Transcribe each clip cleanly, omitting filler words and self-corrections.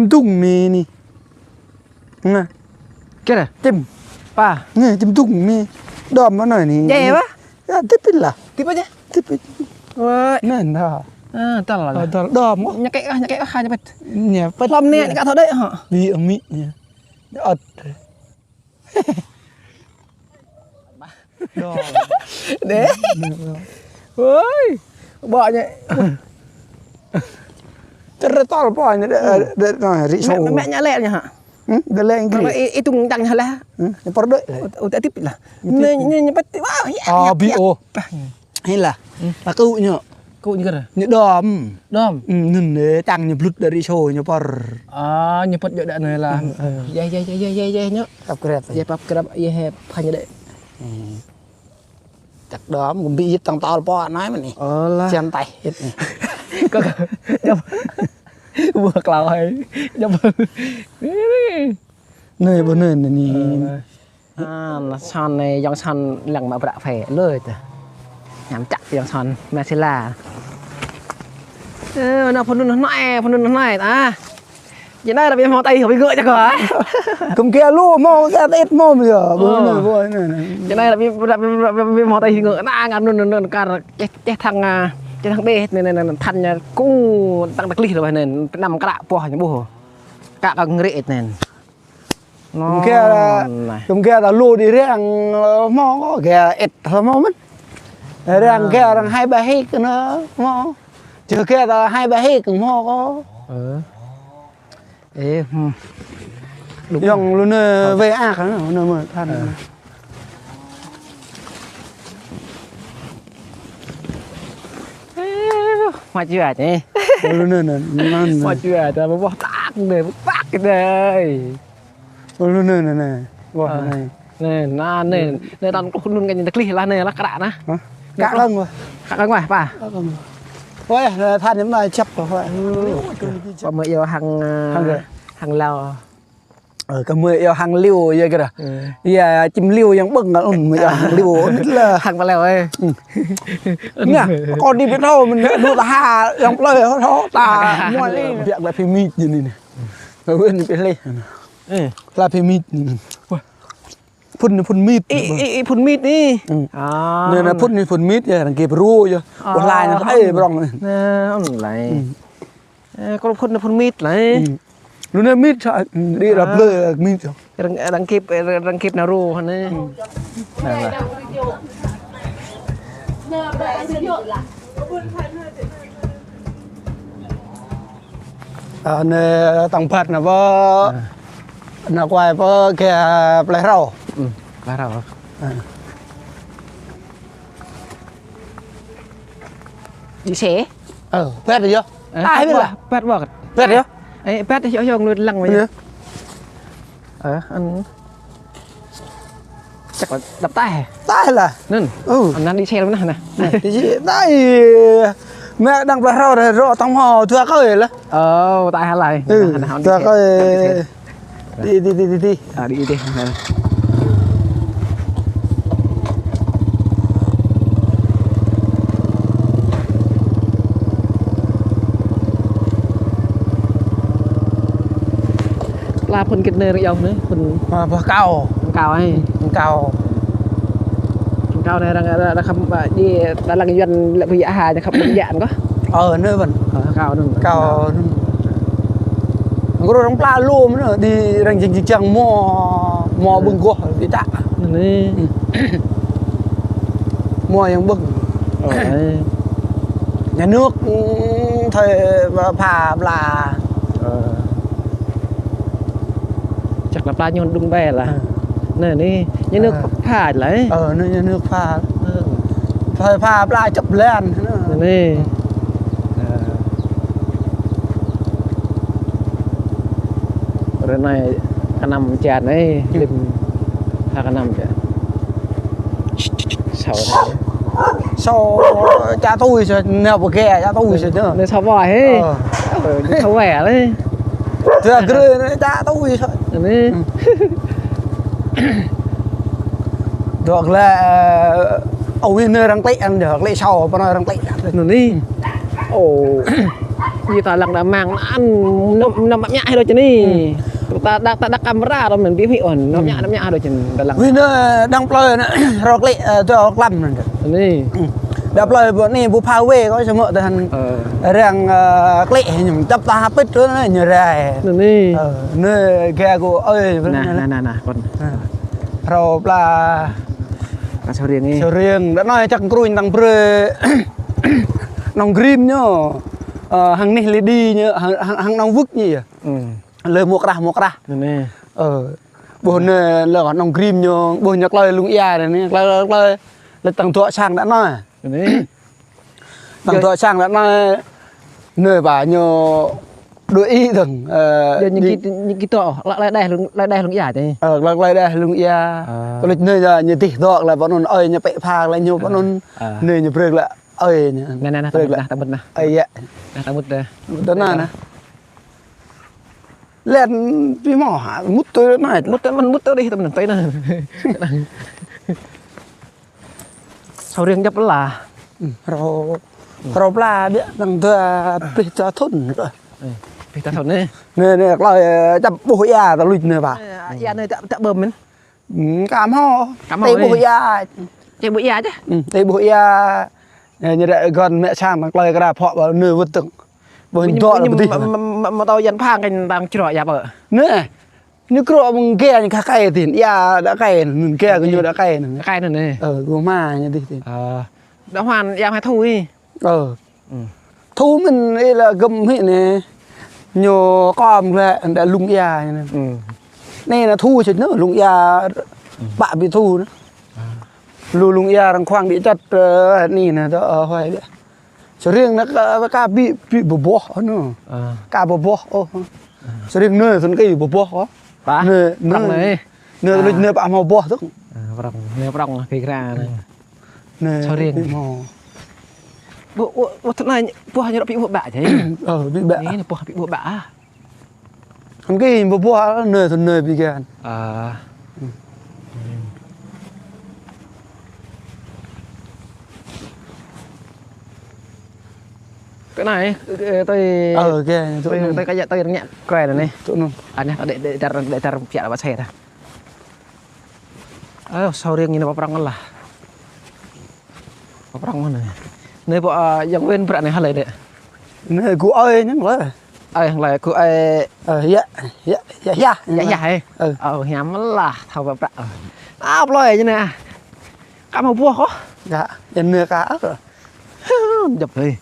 chim tung nè nè cái này chim pa nè chim tung nè đom nó này nè dễ quá tiếp là tiếp á chứ tiếp ơi nè đó ta là đom nhắc cái hai nhắc nhà bật lâm nè cả thôi đấy hả vì ở mỹ nha ớt đom để ơi bỏ nhỉ rất to bỏ nhỉ để nói rỉ sâu mẹ nhã lẹ nhỉ hả để lên cái ít tung đằng hả la bỏ đợi ở tiếp là nên bắt bio hay là câu nhở câu như cái này nhở đom đom nên để tăng nhập lút để sâu nhở bỏ nhập bật đợi này là dây nhớ tập kẹp dây bắp kẹp dây hẹp hay như đấy chắc đó cũng bị tăng to bỏ nói mà nè chân tay hết có vừa cào hay nhập nơi bữa nơi này là son này dòng son lần mà đã phải lơi nhắm chặt dòng son Marcella nào phần nó này ta vậy đây là bị mò tay bị gợi cho cả cùng kia luôn mò ra tết mò bây giờ bữa nơi vui này vậy đây là bị mò tay ngựa ta ngắm luôn cả cái thằng D nên thành cũng tăng đặc ly rồi nên nằm cái đạo po những bùa cả cái rễ này cùng kia là lùi đi riêng mò có kìa ít mò mất riêng kia là 2-3 hít nó mò chưa kia là 2-3 hít cũng mò có đúng dòng luôn về ác nó mà thành hoa chưa nhỉ luôn hoa chưa ta bỏ tát để bắt cái đây luôn này này đang có luôn cái gì đặc ly là này là cả đạn á cả lưng rồi cả lưng ngoài bà ôi than những này chấp rồi còn mới yêu hàng lao cái mới yêu hàng liu vậy kìa giờ chim liuยังbưng à mới hàng liu là hàng vào leo ấy nha con đi biết đâu mình nuôi ta hà trong lời họ ta mua đi việc là phim mít như này rồi quên bị lên là phim mít phun mít phun mít đi nên là phun mít vậy thằng kia ru vậy còn lại nó thấy bông này con phun mít này luôn là mít sợ đi đập lời mít đăng kịp nào ru hả này nè tầng phật là vợ là quay vợ kia lấy rau đi xe phết được chưa ai biết là phết bọt phết được ấy phết thì cho luôn lăng vậy anh chắc là đập tay là nên anh đang đi xe luôn nè tay mẹ đang lấy rau rồi rau tông hồ thưa coi là tay hay lại thưa coi đi đi là phần kịch nề dòng nữa phần cao ấy cao này đang không đi đang là cái doanh lại bị hàจะขับเป็นdạng có nơi vẫn cao có đôi đóng pla luôn nữa đi rằng chừng chừng mò bưng qua đi tạ này mò yang bưng nhà nước thời phà là chắc là pla nhon đung bè là này đi nhà nước phà lấy nơi nhà nước phà thời phà pla chập lên này rồi này cái nằm chạt ấy lim hai cái nằm chạt sau cha tôi rồi nèo bờ kè cha tôi rồi nữa nên sao vòi ấy sao vẻ đấy giờ cái cha tôi rồi đấy được là ông nơi đang tị ăn được lấy sau bao nơi đang tị nó đi ồ như ta lần đã mang ăn nằm nhại rồi chứ đi ta đặt camera rồi mình biết ổn nằm nhại rồi chứ lần vì nó đang play nó rọc lệ cho lắm rồi đi đã play bữa nay bố phao về có cho mượn thành rằng lệ nhung chấp ta hết trước nó như ra đi nơi kia của ơi nè con rồi là sầu riêng đã nói chắc cùi tăng pre nòng grim nhá hàng này lấy đi nhá hàng nòng vứt nhỉ lời một ra nè buồn là còn nòng grim nhá buồn nhắc lời lung ia này nè lời tăng thọ sang đã nói tăng thọ sang đã nói nơi bà nhờ đối ý thường những cái tọ lại đây lung ia thế lại đây lung ia có lịch nơi giờ như tỉ thọ là bọn nó ơi như bệ pha là nhiều bọn nó nơi như bực là ơi nè ta bật nè ơi vậy ta bật đây đó nè lên cái mỏ hả mút tôi này mút tới đi tao mình tới nè sầu riêng chấp là rồi là biết rằng tôi bị cho thun rồi bị ta thôn nè nè lại chập bùi à tao lụt nè bà ya nơi ta bơm mình cam ho tây bùi à chơi bụi ya chứ tây bùi à như vậy còn mẹ sang nó lại cái đạp họ vào nơi vượt từng bồi to là mà tao dần phang cái đang chọi ya vợ nữa như cọ mừng kia như cá cây thì ya đã cây kia cứ như đã cây này của ma như thế đã hoàn ya hay thu đi thu mình đây là gầm hiện này nhiều con lại đã lung ya này là thu chứ nữa lung ya bạn bị thu nữa lung ya đang khoang bị chặt nè nè đó hoài đấy sầu riêng nó cá bị bổ bó nữa cá bổ bó sầu riêng nơi thằng cái bổ bó có nơi bạn màu bó tức nơi bông cái ra này sầu riêng bộ thật này bộ hay nó bị bộ bạ thế bị bạ này bộ bị bộ bạ thằng cái bổ bó nơi thằng nơi bị gan cái này tôi tôi cái tôi nhẹ què rồi này anh nhá để ta chạy vào xe ra sau riêng như nó bọc răng là bọc răng này nơi bộ giống bên bạn này hay lấy đấy nơi của ơi nhá lại của ai dạ nhắm là thầu bọc răng lôi như này cá màu bùa có dạ nhân nửa cá rồi dập đi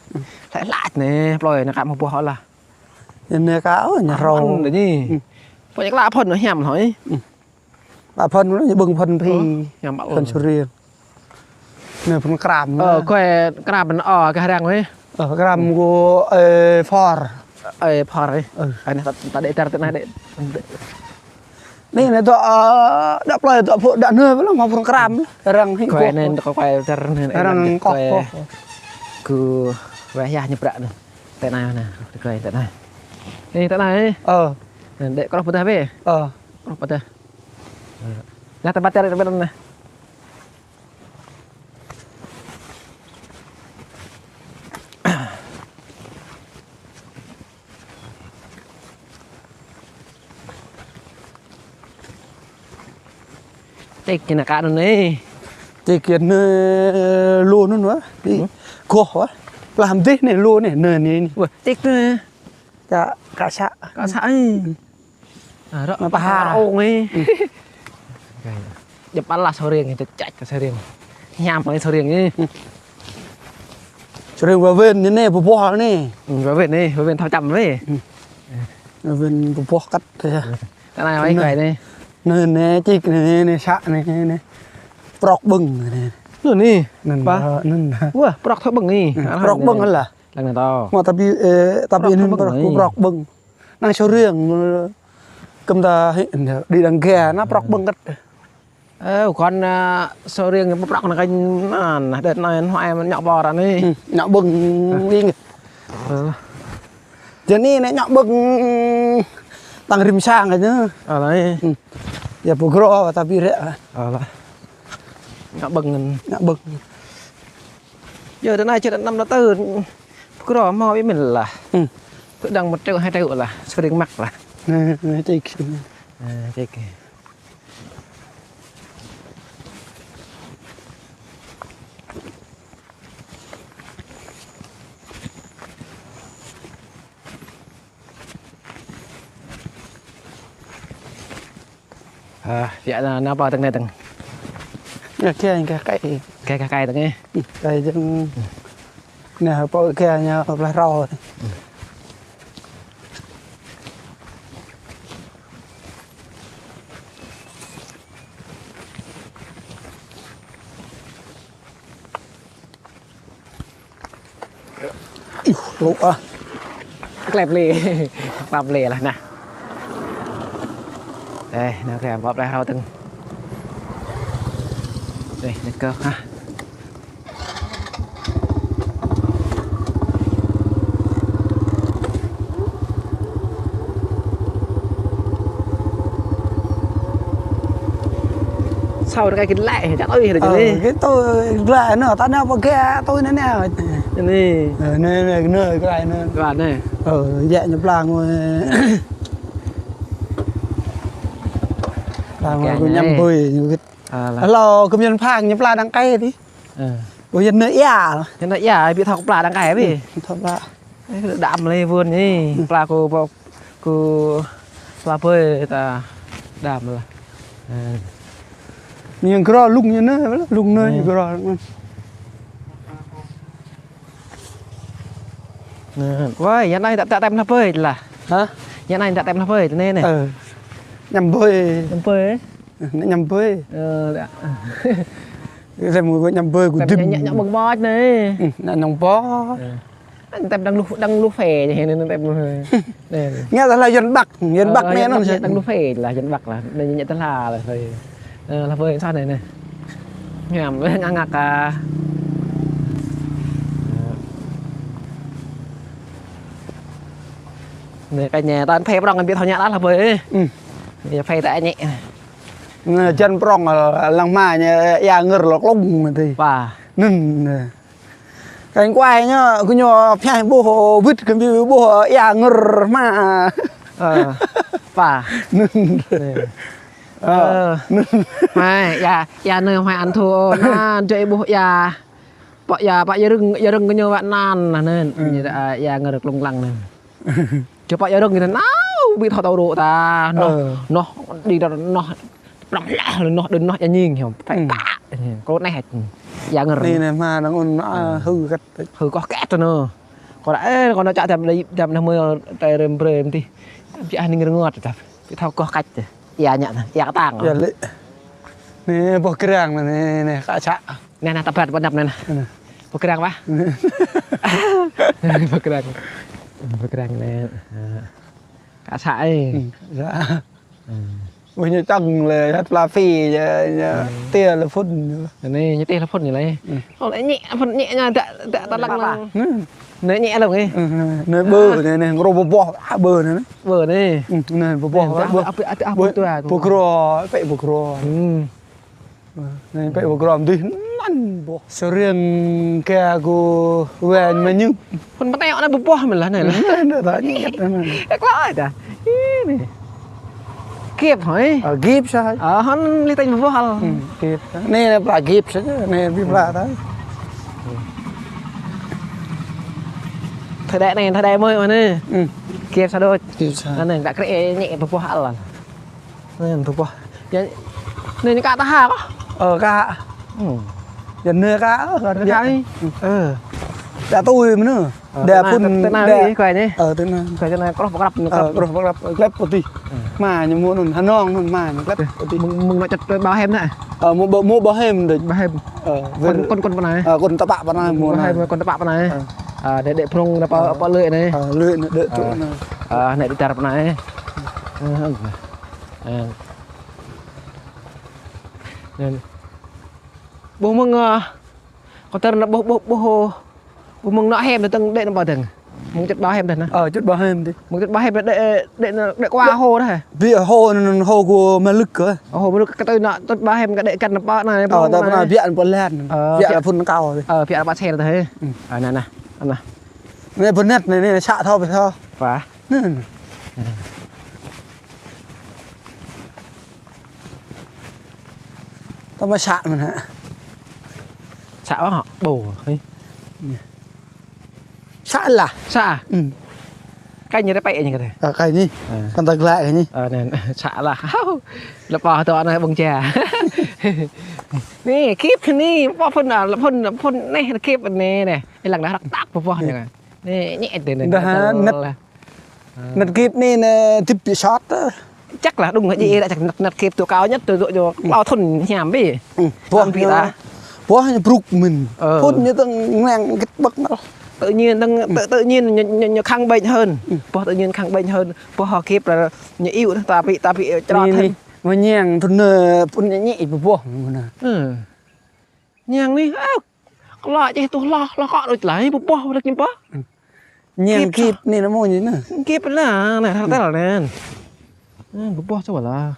lại lại nè lôi nó cá màu bùa là nhân nửa cá ở nhà rau để gì phải nhắc lá phân nó nhầm hỏi là phân nó như bừng phân thì nhầm phân sầu riêng nè phân càm que càm mình cái răng ấy càm của phò phò đấy anh này ta để ta này để đây này tọa đập lại tọa phụ đạn hơi vẫn là màu phân càm răng hình que nên có que răng cọc cứ vẽ ra nhập đạn này tại này nè cười tại này đây tại này để có bắt tay về bắt tay ra tay bắt tay bên này cái này cá nó này thì kiến luôn nữa đi cô quá làm thế này luôn này nơi này tích nữa cả xã đó mà bà ôn ấy dập ăn là sầu riêng thì chạy cả sầu riêng nhảm cái sầu riêng ấy sầu riêng vào bên như này bò này vào bên thao chậm đấy vào bên bò cắt thế cái này mấy cái này nơi này chỉ này xã này prok bừng này nữa nè ba nên prok thôi bừng đi prok bừng là này to mà tapi ini prok bừng năng sầu riêng cầm ta đi đằng ghe nó prok bừng cắt con sầu riêng prok là cái đợt này hoàiมันnhọ bò ra đi nhọ bừng đi giờ này nhọ bừng tăng rim sang rồi nhá đấy giờ bù gro tapi rẻ là nhọ bừng bừng giờ đến nay chưa đến năm nó tư gro mò với mình là tôi đang 1 triệu 2 triệu là sao được mặc là nè chị chơi kì dạ là nó bao từng này từng kia anh cái cây từng nghe cái chân nè bao kia nha là rau lụa kẹp lì làm lì là nè đây nó kẹp bóp ra rau từng đây nước cơ ha sau cái lại chắc ơi được chứ cái tôi lại nữa tao nào vào kia tôi nữa nào này nơi nơi cái này nơi các bạn này dạ nhập làng rồi làng rồi nhâm bùi lo công nhân phang nhập làng đang cay đi của dân nơi à nhân đấy à bị thọc pla đang cay vậy thọc pla đạm lên vườn nhỉ pla cô pla phơi ta đạm rồi nhưng cái đó lung như nó lung nơi cái đó vậy nhân này đã tem thắp phơi là hả nhân này đã tem thắp phơi nên này nhầm phơi ấy nhầm phơi cái xem một cái nhầm phơi của tim nhậm bằng bó này là nòng bó tem đang lu phè như thế nên tem nghe là dân bắc nghe nó đang lu phè là dân bắc là đây nhận tên là phơi là phơi sao này này nhầm với ngang ngạc này cái nhà ta phê bắt đầu biết thằng nhã là phơi giờ phê tại nhẹ chân prong là lăng ma nhà ya ngır lọc lông thì và nên cái quay nhá cứ nhо phai bố vứt cái bố ya ngır mà và mai ya nơi hoài ăn thua na chơi bố ya bọ ya rừng cái nhо bạn nan là nên như là ya ngır lông lăng này cho bọ ya rừng thì nó bị thọ tàu độ ta nó đi đó nó lắm là nó đừng nói cho nhìn hiểu phải cả có này dạ ngờ này này mà nó còn hư có kẹt rồi nữa còn nó chạy thêm lấy thêm 50 tay rem rem thì chị anh ngồi ngọt tập cái thao có cách rồi dạ nhận dạ tàng dạ lệ này bộ cái răng này này cả chạ nè nè tập phật vận đập này nè bộ cái răng ba bộ cái răng này cả chạ ấy dạ bây giờ chẳng là hết là phi tia là phun này như tia là phun như này họ lại nhẹ phun nhẹ nha ta lăng nơi nhẹ đâu ấy nơi bơ này này rô bò bơ này bơ này này bò bò cro vậy bò cro này vậy bò cro đi năn bò sơ riêng kia cô về mà nhưng con bắt tay họ nó bò mình là này là đó nhẹ cái quá rồi này kiếp hỏi kiếp sao hắn li tay vô hal kiếp này là bà kiếp sao này bị bà đó thời đại mới mà nè kiếp sao đôi kiếp sao này đã cái nhẹ vô hal là nên vô nên những cá ta hà có cá dần nơi cá rồi cái đã tôi mà nữa để phun tên nào đi quay nhé tên nào quay cho này có gặp clip một tí mà như mua nón non nón mà clip một tí mừng nó chặt bao hem này mua bao hem được bao hem con này con tạp bạ này mua này con tạp bạ này để phun là bao lưỡi này lưỡi đợi chỗ này đi chặt này bố mừng có tên là bố mừng nó hem được từng đệ nó bao từng mừng chất bao hem được nè chút bao hem đi mừng chất bao hem để qua hồ đấy vì hồ của mà lực cơ hồ mà lực cái tôi bao hem cái đệ cần nó bao này tao là viện bồn len viện là phun cao rồi viện là ba xe là thế này nè này bồn net này xạ thao phải thao phá nè tao mà sạn mình hả xạ họ bổ ấy sạn là xạ ừ cái như đấy bậy như thế à, cái gì còn tao lại cái gì nè xạ là là bò tao này bông trà nè kiếp nè bò phân à phân này là kiếp này này cái lần đó đặc tác bò này nè nhẹ từ này nật kịp này nè tiếp bị short chắc là đúng cái gì đã chắc nật kịp tuổi cao nhất từ độ bao thôn nhảm bỉ vâng bị ta bố hay bruk mình phun như từng ngang cái bậc nó tự nhiên tự nhiên nhờ khang bệnh hơn bố tự nhiên khang bệnh hơn bố họ kịp là nhờ yêu ta bị cho thân mà nhàng thôn phun nhẹ nhẹ bố nhàng đi lo chứ tôi lo họ rồi lại bố được nhưng bố nhàng kịp này nó mồi như thế nào kịp là này thằng ta là nè bố sao bảo là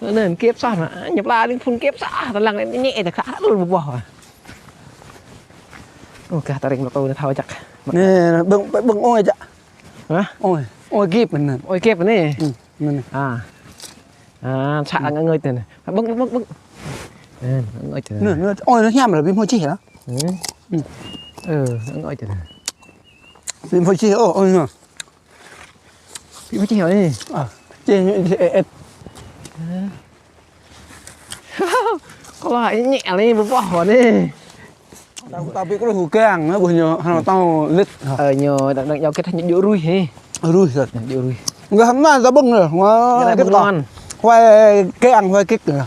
nên kiếp sao mà nhập la đi phun kiếp sao tao lăng này nhẹ thì khá luôn bố ok ta định là tôi nó thôi chắc nè bưng ôi chạ hả ôi kịp mình nè ôi kiếp này mình xạ là người tiền này bưng người tiền nữa ôi nó nhảm là bim hơi chỉ đó người tiền này bim hơi chỉ ôi nhở bim hơi chỉ rồi trên có lại nhẹ lên một vỏ đi tao biết có hủ càng nữa bây giờ tao lít nhờ đặng nhau cái thành những rui he rui rồi rui người hắn là ra bưng rồi cái này ngon khoai càng khoai kích rồi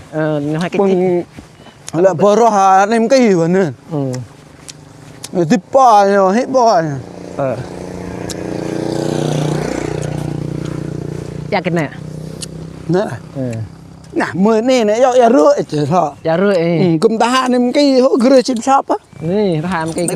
hai cái kích là bờ ro hà nem cái gì vậy nữa tiếp bò rồi hết bò dạ cái này nữa nè mười này này do rưỡi chứ hả dạ rưỡi cùng ta nem cái hỗ rưỡi trên shop á nè ta làm cái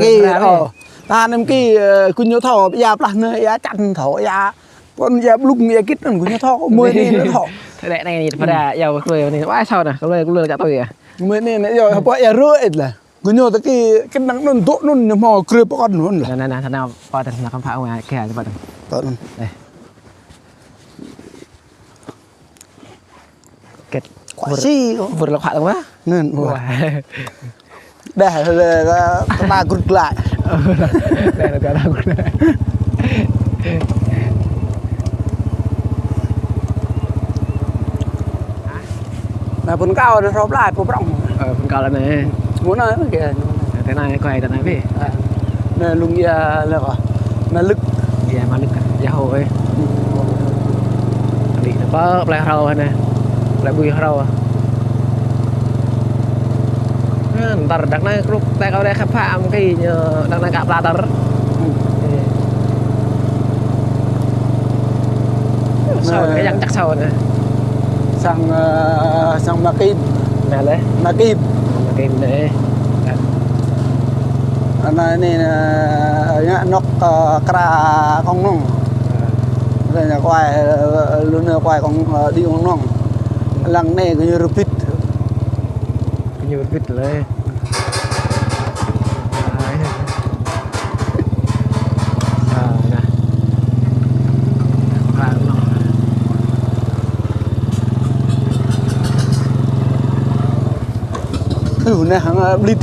ta nem cáiคุณnhớ thọ bây giờ plan nữa giá chăn thọ giá con giá lúc nghe kít nóคุณnhớ thọ mười này nó thọ thế này này phải là giàu cười này quá sao nè cái lừa cả tôi à mười này này rồi bỏ giá rưỡi làคุณnhớ cái nắng nó tốt nó mò cười bỏ con luôn là nè thằng nào coi thằng nào không phải ngoài kia cho bạn tốt đây kết quả gì vừa là khoản quá nên đây là ta gục lại đây là ta gục lại là phần cao nó rộp lại phần rộng phần cao là này muốn nói kìa thế này quay thế này về nè lùng là là lực dạ mà lực dạ hồi đi nó lại rau này lại bùi rau ntar đằng này lúc tay kau đây khám phá cái đằng này gặp là tar sau cái răng chắc sau này sang Makim nè đấy Makim đấy này là nóc kra con nong đây là quay luôn là quay con đi con nong lăng này cứ như repeat nhiều vịt lên này hàng lít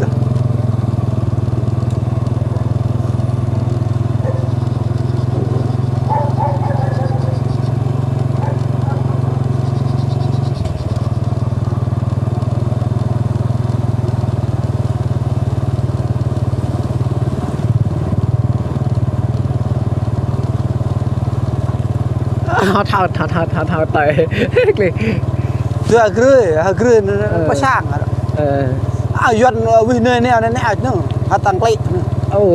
thao tệ gửi nó sang dân vì nơi này nữa tăng lệ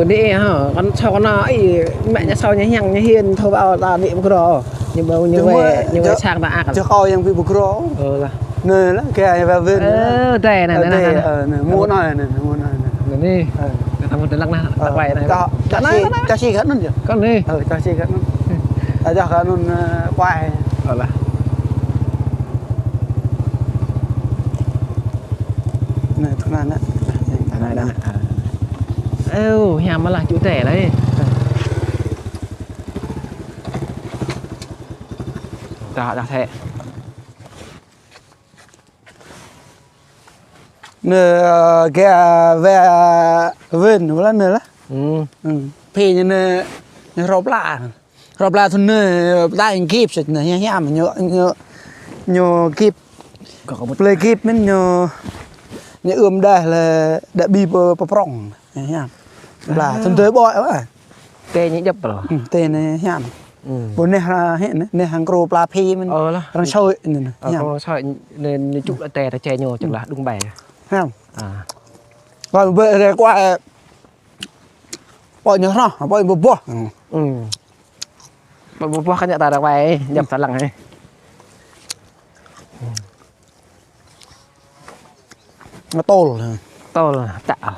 đi hả con cho nó ấy mẹ nhà sau nhà hàng nhà hiền thôi bao là niệm rồi nhưng mà như vậy sang ta ăn cho coi yang bị bực rõ nơi đó kìa và bên đây này mua này đi thằng một lần nào quay này cho chị gắn luôn chứ con đi cho chị gắn luôn cho gắn luôn quay là này thằng này nhà mà là chủ trẻ đấy đã thế nè cái về vườn nó là nữa phê như nè rộp lạ thôi nè đại anh kịp rồi nè nhá mà nhớ kịp có một play kịp mình nhớ đây là đã bị bờ prong nhá là thân tới bội quá tê những dập rồi tên này nhá bữa nay là hiện này hàng cro pla phi mình đang sôi nè có sợi nên chụp lại tè ta che nhô chẳng là đúng bè không à còn về đây qua bội nhớ nó bội bùa bùa cái nhà ta đã về nhập sẵn lằng này nó to là tạo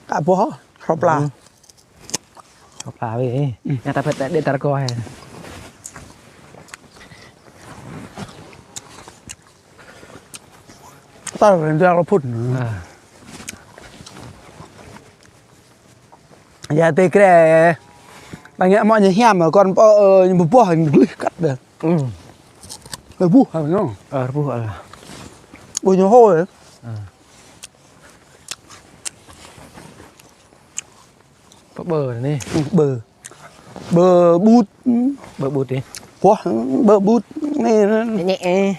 cả bó rộp là về nhà ta phải để ta coi ta phải ra nó phun giờ tê cái bạn nghe mọi người xem mà còn bùa hình cắt được bùa phải không bùa nhiều hôi ấy có bờ này bờ bút đi quá bờ bút này nhẹ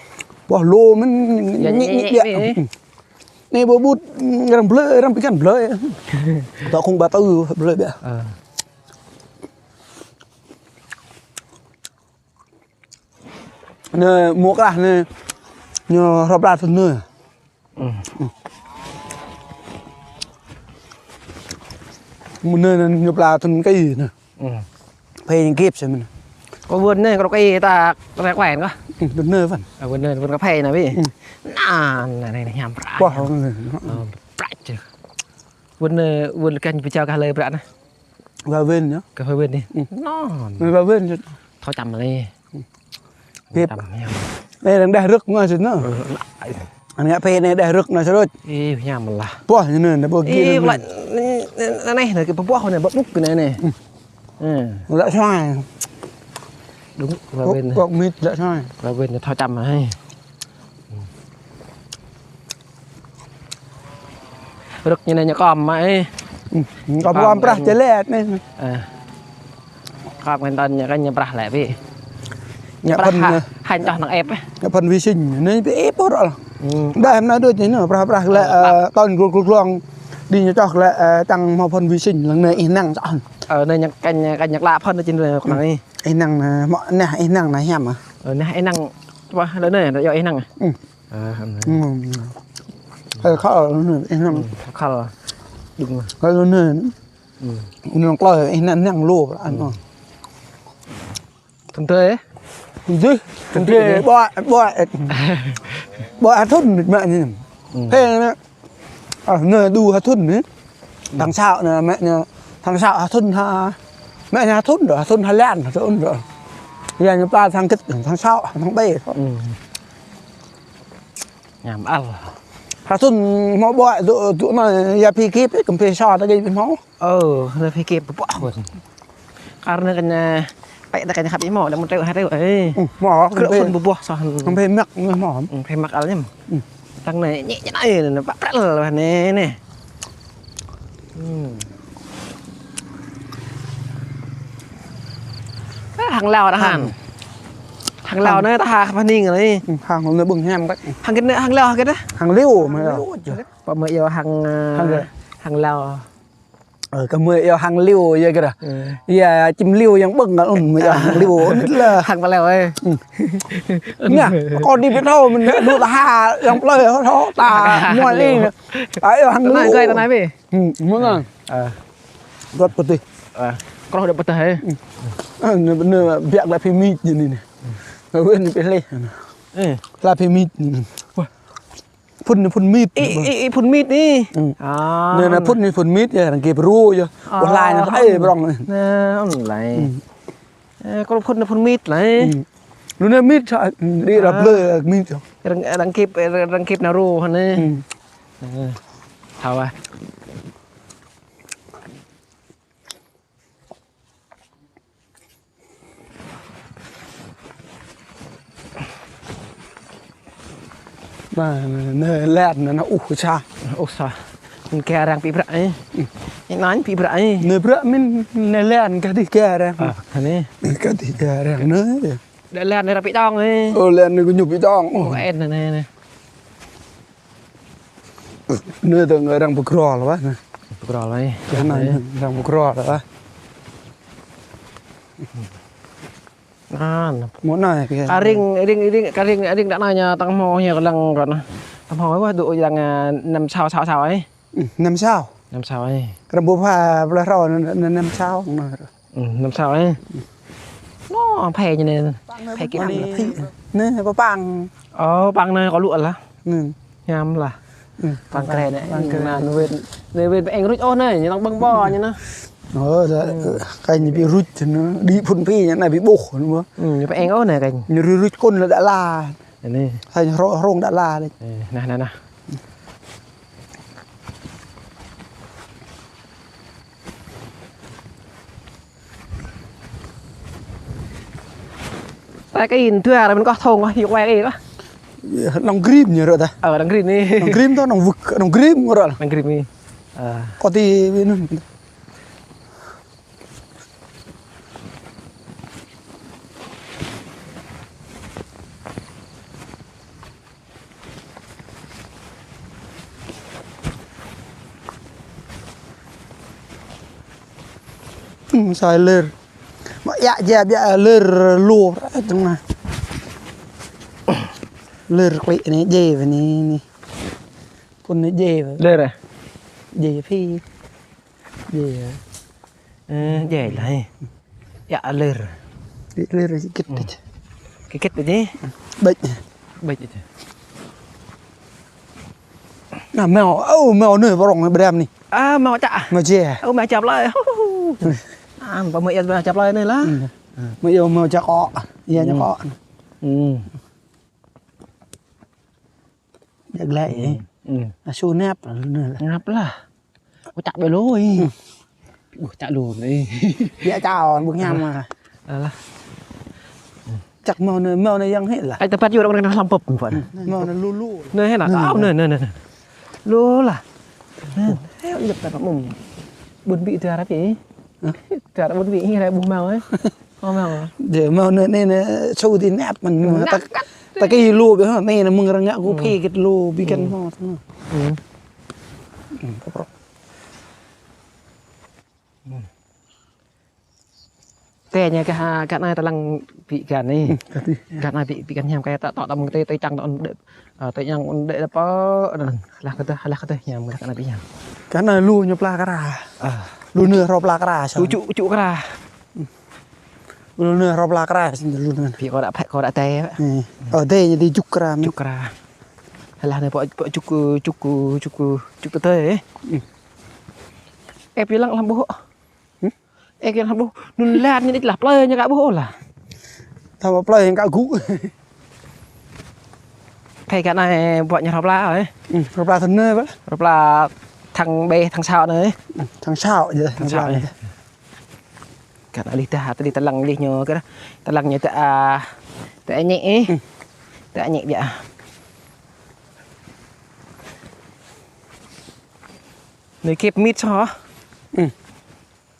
bỏ lô mình nhẹ này bờ bút làm blơ làm cái cảnh blơ tao không bà tư blơ bẹ nè mua cái này nhờ rập ra thân nữa một nơi là nhập là thân cái gì nè phê kịp rồi mình có vườn này có cái ta ra khỏe nữa được nơi vẫn vườn này vườn cà phê này bị này nhảm quá vườn canh với chào cả lời bạn vào bên nhá cà phê bên đi nó vào bên thôi chầm đi kịp đây là đẻ rực ngoài rồi nữa anh nghe phê này đẻ rực này rồi nhảm là quá như này là bữa kia lại này cái bó này bó bút cái này lại xoài đúng vào bên bọc mít lại xoài vào bên là thôi chầm này rực như này nhà con mà ấy con pra chế lẹ này con người ta nhà cái nhà pra lẹ vậy nhà phần hành cho thằng ép ấy nhà phần vi sinh nên bị ép hết rồi đây em nói đôi thế nữa pra lại con con đi cho cho lại tăng một phần vi sinh lần này năng chọn ở đây nhà cái nhà lạ phân ở trên này con này năng mọi này năng này hẻm à này năng qua lớn này là do năng khó năng khó đúng rồi cái lớn này nó coi năng lô anh thằng tươi ấy thằng tươi bọ thun mẹ như thế người đu hạt thun đấy thằng sao là mẹ nhà thằng sao hạt thun ha mẹ nhà thun rồi thun Hà Lan thun rồi giờ chúng ta thằng kích thằng sao thằng bê nhảm ăn hạt thun máu bọ tụi mà giờ phi kíp cầm phi so tới gây máu nó phi kíp bỏ rồi karena kena vậy ta kena khắp mỏ là một triệu hai triệu ấy mỏ cửa phân bùa sao không phê mắc mỏ phê mắc áo nhỉ thằng này nhẹ nhẹ này nó bắt rất là nè nè hàng Lào đã hàng Lào nó ta hàng Ninh rồi đấy hàng nó bừng hem đấy hàng Lào cái đó hàng liêu mà và mới yêu hàng Lào cái mười yêu hàng liêu vậy kìa giờ chim liêu vẫn bừng ở mà giờ hàng liêu là hàng Lào ấy nha con đi biết đâu mình đua ta hà trong lời nó ta ngoài đi ấy hàng liêu người ta nói về muốn là rất bật đi có được bật thế nửa việc là phim mít như này này rồi bên bên lên là phim mít phun mít phun mít đi nên là phun mít vậy thằng kia ru chứ còn lại nó thấy bong này lại có phun mít lại nó nên mít chạy đi đập lơi mít đăng kịp nào ru hơn đấy thảo à mà nơi lẹn nó ủ cha ô sao mình kè đang bị bậy anh nói bị bậy nơi bữa mình nơi lẹn cái đi kè ra thằng này cái đi kè ra nơi để lên đây là bị đong ấy lẹn này có nhục bị đong ô em này này nơi từ người đang bực rò là bác rồi này cái này đang bực rò là bác món này kìa riêng đã nói nhà tăng mò nhiều lần còn tăng mò quá độ rằng năm sao ấy 5 sao 5 sao ấy cái bộ pha là rò 5 sao năm sao ấy nó phè như này phè kia nè có bằng bằng này có lụa là ừ nhám là bằng kè này là về về anh rút ôn này như nó băng bò như nó cái như bị rút nó đi phun phi như này bị bổ đúng không như anh ôn này cảnh như rút côn là đã la này thành rong đã la đấy nè tại cái in thưa là mình có thùng á hiệu quay cái gì đó nòng grim như rồi ta đang grim đi nòng grim đó nòng vực nòng grim rồi đang grim đi có thì bên sai lơ mà dạ lơ lùa trong này lơ quậy này dê về này con này dê về đây rồi dê phi dê dễ lại dạ lơ rồi kịch cái kết đấy bệnh bệnh là mèo nửa vào rồng này đem này mèo chả mèo chè mèo chập lại và mẹ chập lại này lá mày yêu mèo chả có giờ nó có được lại show nap nắp là có chặt bê lố ấy chặt lùn đi dạ chào bực nhầm mà chặt mèo nàyยังhết là anh tập vô đâu đang làm bập vậy mèo nó lu nơi hết là áo nơi lu là theo nhập tại mùng buồn bị thừa đó chị thừa đã buồn bị như này buồn mèo ấy mèo để mèo nên show thì nap mình ta cái lu biết không này là mừng rằng ngã cô phe cái lu bị cắn ho cái nhà cái này ta đang bị cắn này cái này bị cắn nhầm cái tạo đâm cái tay trắng tay nhang để là cái nhầm cái này bị nhầm cái này lu như pla cara lu nửa rau pla cara trụ cara lu nửa rau pla cara xin lu nửa thì có đã té ở đây thì chúc cara hay là này bọn chúc tới ấy em biết làm bố em kia làm bố nun lan như đi lặp lên như cả bố là thằng bố play cả cũ thầy cái này bọn nhà học la ấy học la thân nơi vậy học là thằng B thằng sao đấy thằng sao vậy thằng sao này cả đi ta lăng đi nhờ cái đó ta lăng như ta nhẹ vậy nơi kẹp mít cho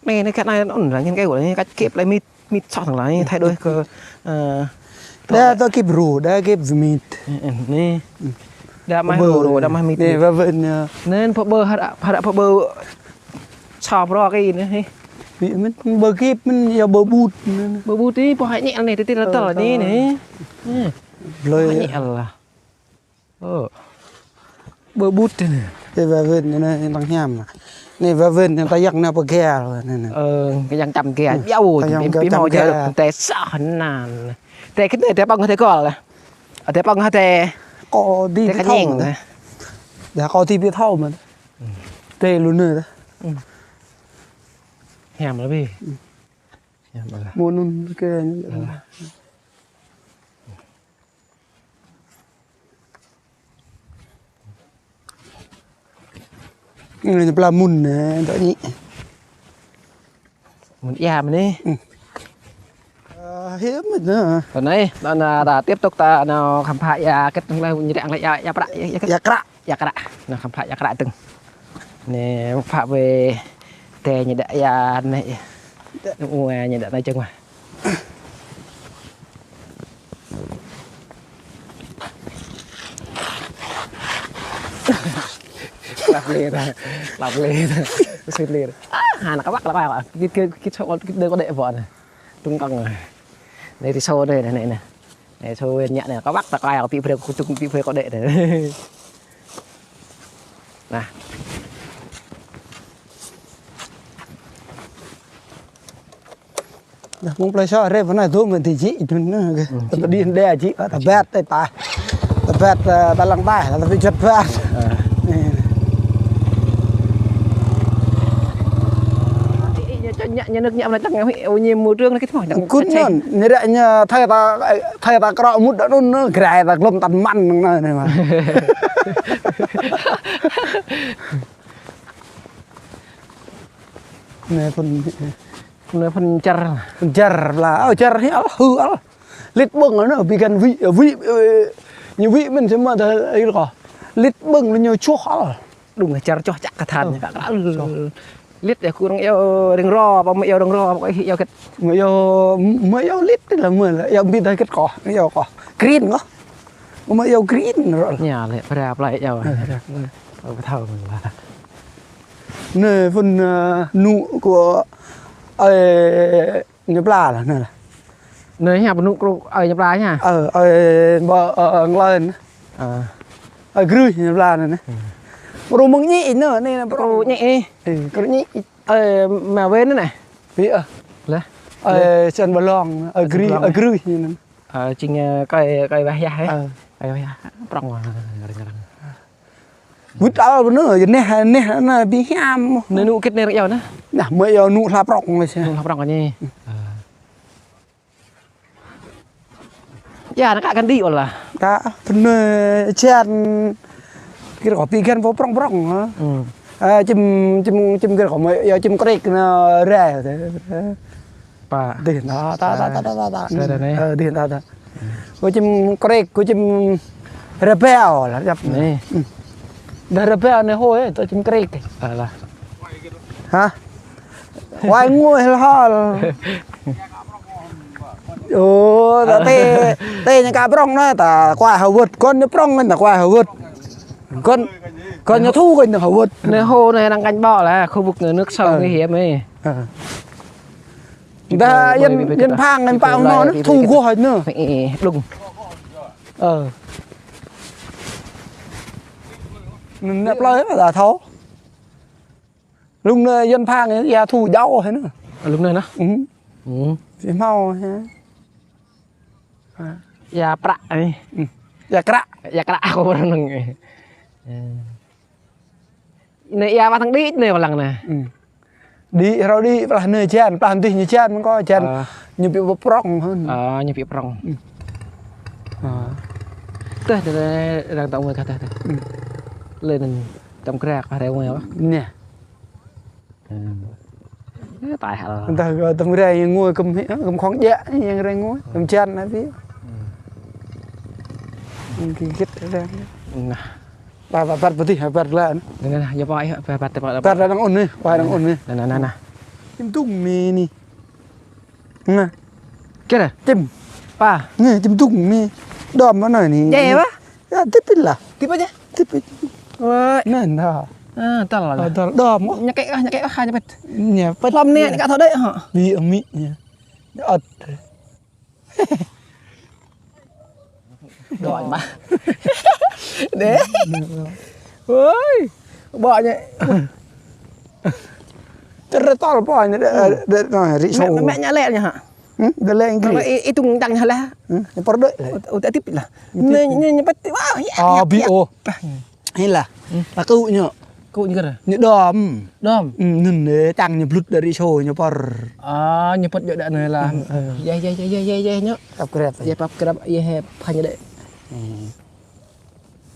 này cái này nó là những cái của này cách kẹp lại mít cho thằng này thay đổi cơ đã tôi kẹp rủ đã kẹp mít nè đã mai đồ đã mai mít nè và vẫn nên phô bơ hạt phô bơ chọc rồi cái gì nữa mình bơ kẹp mình giờ bơ bút đi bỏ hãy nhẹ này thì là tờ đi này lời nhẹ là bơ bút thế này thì và vẫn này thằng nhầm này và vẫn người ta dặn nào bơ kè rồi này cái dặn chầm kè béo bị màu chơi tè sợ nàn tè cái này tè bông cái cỏ là ở tè bông tè có đi cái thau để có đi cái thau mà tè luôn nữa hẻm nó bị muốn luôn cái người ta làm mùn này đó nhỉ mùn ya mà đi hiếm nữa này ta tiếp tục ta nào khám phá cái từng là như dạng lại ya cạ nào khám phá ya cạ từng nè phá về tè như đại ya này ngoài như đại tay chân mà lặp lê thôi xịt lê hà là các bác ạ cái chỗ cái đây có đệ vợ này tung căng rồi đây thì sâu đây này này sâu nhẹ này các bác ta coi ở tí phê có đệ này nè cũng play shot đây vẫn là thôi mình thì chị nữa tập đi đây chị ở tập bét tay tài tập bét ta lăng tay là phải chật ra nhà nước nhậm là chắc ngày ô nhiễm môi trường cái thằng cún nhon như vậy như thay ta cọ mút đã nó gài ta lom tàn mặn này mà này phần char là char thì hư lít bưng nó bị gần vị như vị mình sẽ mà ấy có lít bưng nó nhiều chua rồi đúng là char cho chắc cả than cả lít để cô đang yêu đừng ro bao mấy yêu đừng ro bao yêu cái mấy yêu lít là mười là yêu bị thấy cái cỏ yêu cỏ green đó mấy yêu green rồi nhà lại phải lại yêu ở thầu mình là nơi phần nụ của Nhật Bản là nơi nơi nhà nụ ở Nhật Bản nha bờ lên ở gửi Nhật Bản này rồi mừng nhị nữa này là pro nhị có nhị mà bên nữa này phía ở chân bờ long ở gửi ở trên cây bay da ấy cây bay prong vứt áo nữa rồi nè nó bị ham nơi nụ kết nên yêu nữa nè mới yêu nụ là prong rồi chứ là prong cái gì ya nó cả căn đi rồi là ta phần chen cái đó bị gan vô prong chim cái đó mới chim cái nó rẻ thế bà tiền đó ta tiền ta có chim rebel là nhập này rebel này hồi ấy tôi chim crek là hả quay ngồi là tê những cá prong đó ta quay hậu vượt con nó prong nên là quay hậu vượt con nó thu cái hậu vượt nơi hồ này đang canh bọ là khu vực nước sâu nguy hiểm ấy ta dân phang nên bao nó thu của hết nữa đúng nẹp lời là thấu lúc dân phang ấy ra thu đau hết nữa lúc này nó phải mau ya pra ấy ya kra không có năng này ya ba thằng đi này một lần này đi rồi đi là nơi chen plan thì như chenมันก็chen như bị prong hơn như bị prong đây đang tông người cả đây lên trong cái rạc phải không nè tại hả người ta gọi tầm đây ngồi cầm khoáng dạ như đây ngồi cầm chen này phía cái kết ra bà bật thì bật lên nè giờ bói phải bật ra đang ổn đi quay đang ổn đi nè chim tung nè nè cái này chim ba nè chim tung nè đom nó này nè dễ quá tiếp là tiếp chứ tiếp ơi nè đó ta là đom nhà cái hai nhà bật nhà bật lâm nè cả thôi đấy hả vì ở mỹ nha ớt đòi mà đấy ơi bỏ nhỉ rất to bỏ nhỉ để nói rỉ sâu mẹ nhã lẹ nhỉ hả để lên cái ít tung đằng là bỏ đợi tại tiếp là nên bắt bio hay là cụ nhở cụ như thế như đom đom để tăng nhập lút để rỉ sâu nhở bỏ nhập bật đợi này là dây nhá tập grab dây hẹp hay như đấy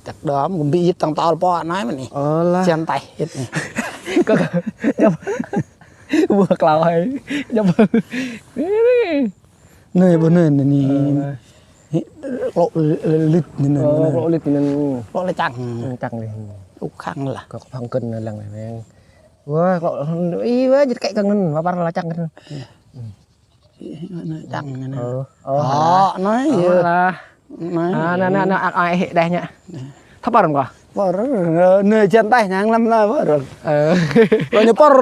chặt đó cũng bị giết tăng to bỏ nói mà nè chân tay hết có vừa cào hay nơi bữa nơi này lộ lịch nên lộ lịch nên lộ là chẳng đi úc khăn là có phong cân lần này quá lộ ý quá giật cậy cân nên mà bắt là chẳng chẳng này nói là nói ai hệ đây nhá thấp bao đồng quả vợ nơi chân tay nhang lắm là vợ rồi rồi như por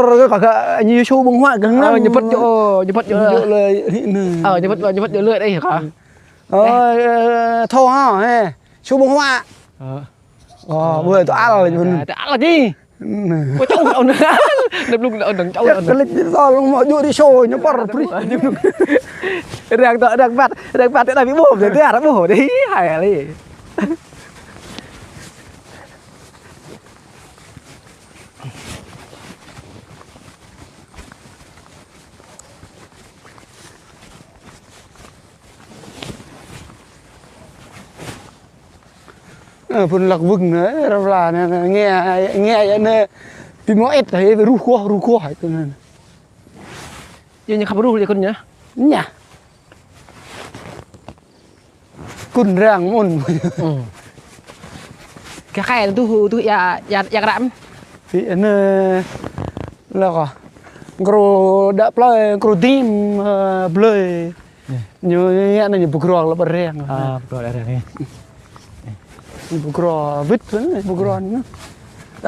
cả như su bông hoa cứng lắm như bật vô lời như bật vô lưỡi đây hả thô ha su bông hoa vừa tôi ăn là gì có cháu ông nữa đập lúc đừng cháu cái lịch do mà vô đi show như por đang vặt thế này bị bổ rồi thế à nó bổ đấy hài đi phần lạc vừng nữa là nghe nghe vì mỗi ít thấy về ru khua hay cái này nhưng không ru thì con nhá nhá cùn rang môn cái khay tu ya đạm thì là có gro đã play gro team play như này như bukro là bờ rang rồi đây này bukro vít nữa bukro nữa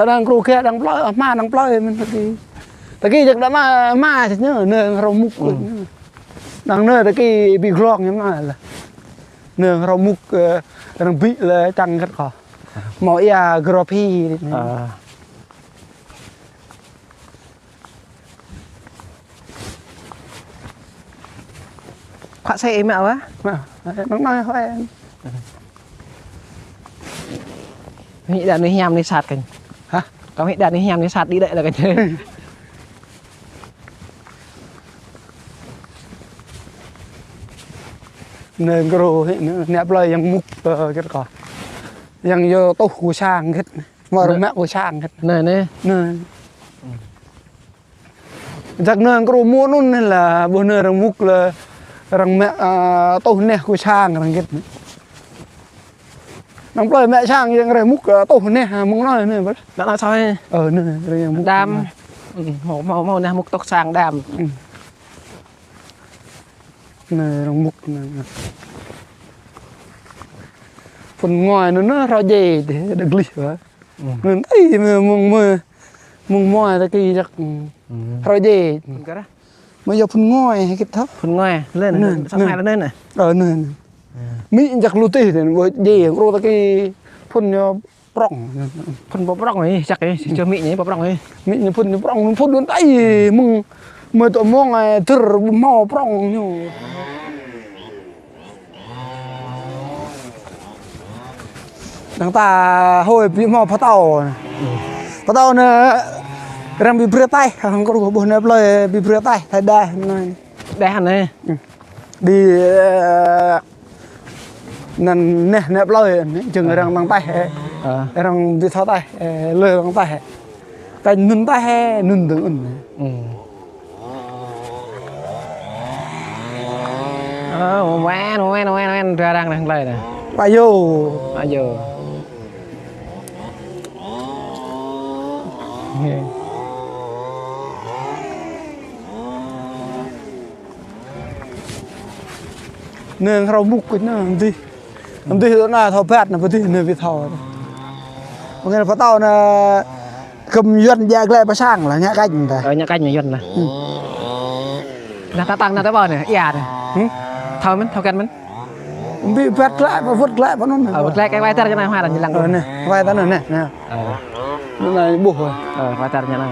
đang gro kia đang play mình tại cái chắc đã ma thì nhớ nơi rau mục đang nơi tại cái bị glog như thế này là nơi rau mục đang bị là chăng rất khó mọi gropi khoa xe mẹ quá nó nói hỏi nghĩ đàn đi nhầm đi sạt cảnh hả có nghĩ đàn đi nhầm đi sạt đi đậy là cảnh nơi gro hiện nẹp lời yang mục cái cỏ yang vô tô của sang hết mà rồi mẹ của sang hết này nơi chắc nơi gro mua luôn nên là bữa nơi rằng mục là rằng mẹ tô nè của sang rằng hết nóng lời mẹ sang yang rồi mục tô nè muốn nói này vậy đã nói sao nơi rồi mục đam màu này mục tóc sang đam này rằng mục phần ngoài nó ra dề để được lịch vậy nên thấy mùng ngoài ta kia chắc ra dề mà giờ phần ngoài cái thấp phần ngoài lên sao hai lên này này mỹ chắc lụt thì với dề rồi ta kia phần bọc rong này chắc cái cho mỹ nhỉ bọc rong ấy mỹ như phần luôn tay mùng mà tụi mong này thử màu rong nhiều đang ta hồi bị mò phá tàu nè đang bị bừa tay không có buồn nè lời bị bừa tay thay đây đây hẳn này đi nè nè lời chừng đang tay đang bị tháo tay lời đang tay tay nứt tay nứt từng ngoan ra đang lời này bao giờ nên rau mục cái nó làm gì đó là thao bát là cái gì nên bị thao ok là phá tàu là cầm duyên ra lại bà sang là nhã canh ở nhã canh nhà duyên là ta tăng ra tới bờ này này thao canh mình bị vét lại và vứt lại vào nó vứt lại cái vai ta cho này hoa là như lăng này vai ta này nè nó là buộc rồi vai ta như này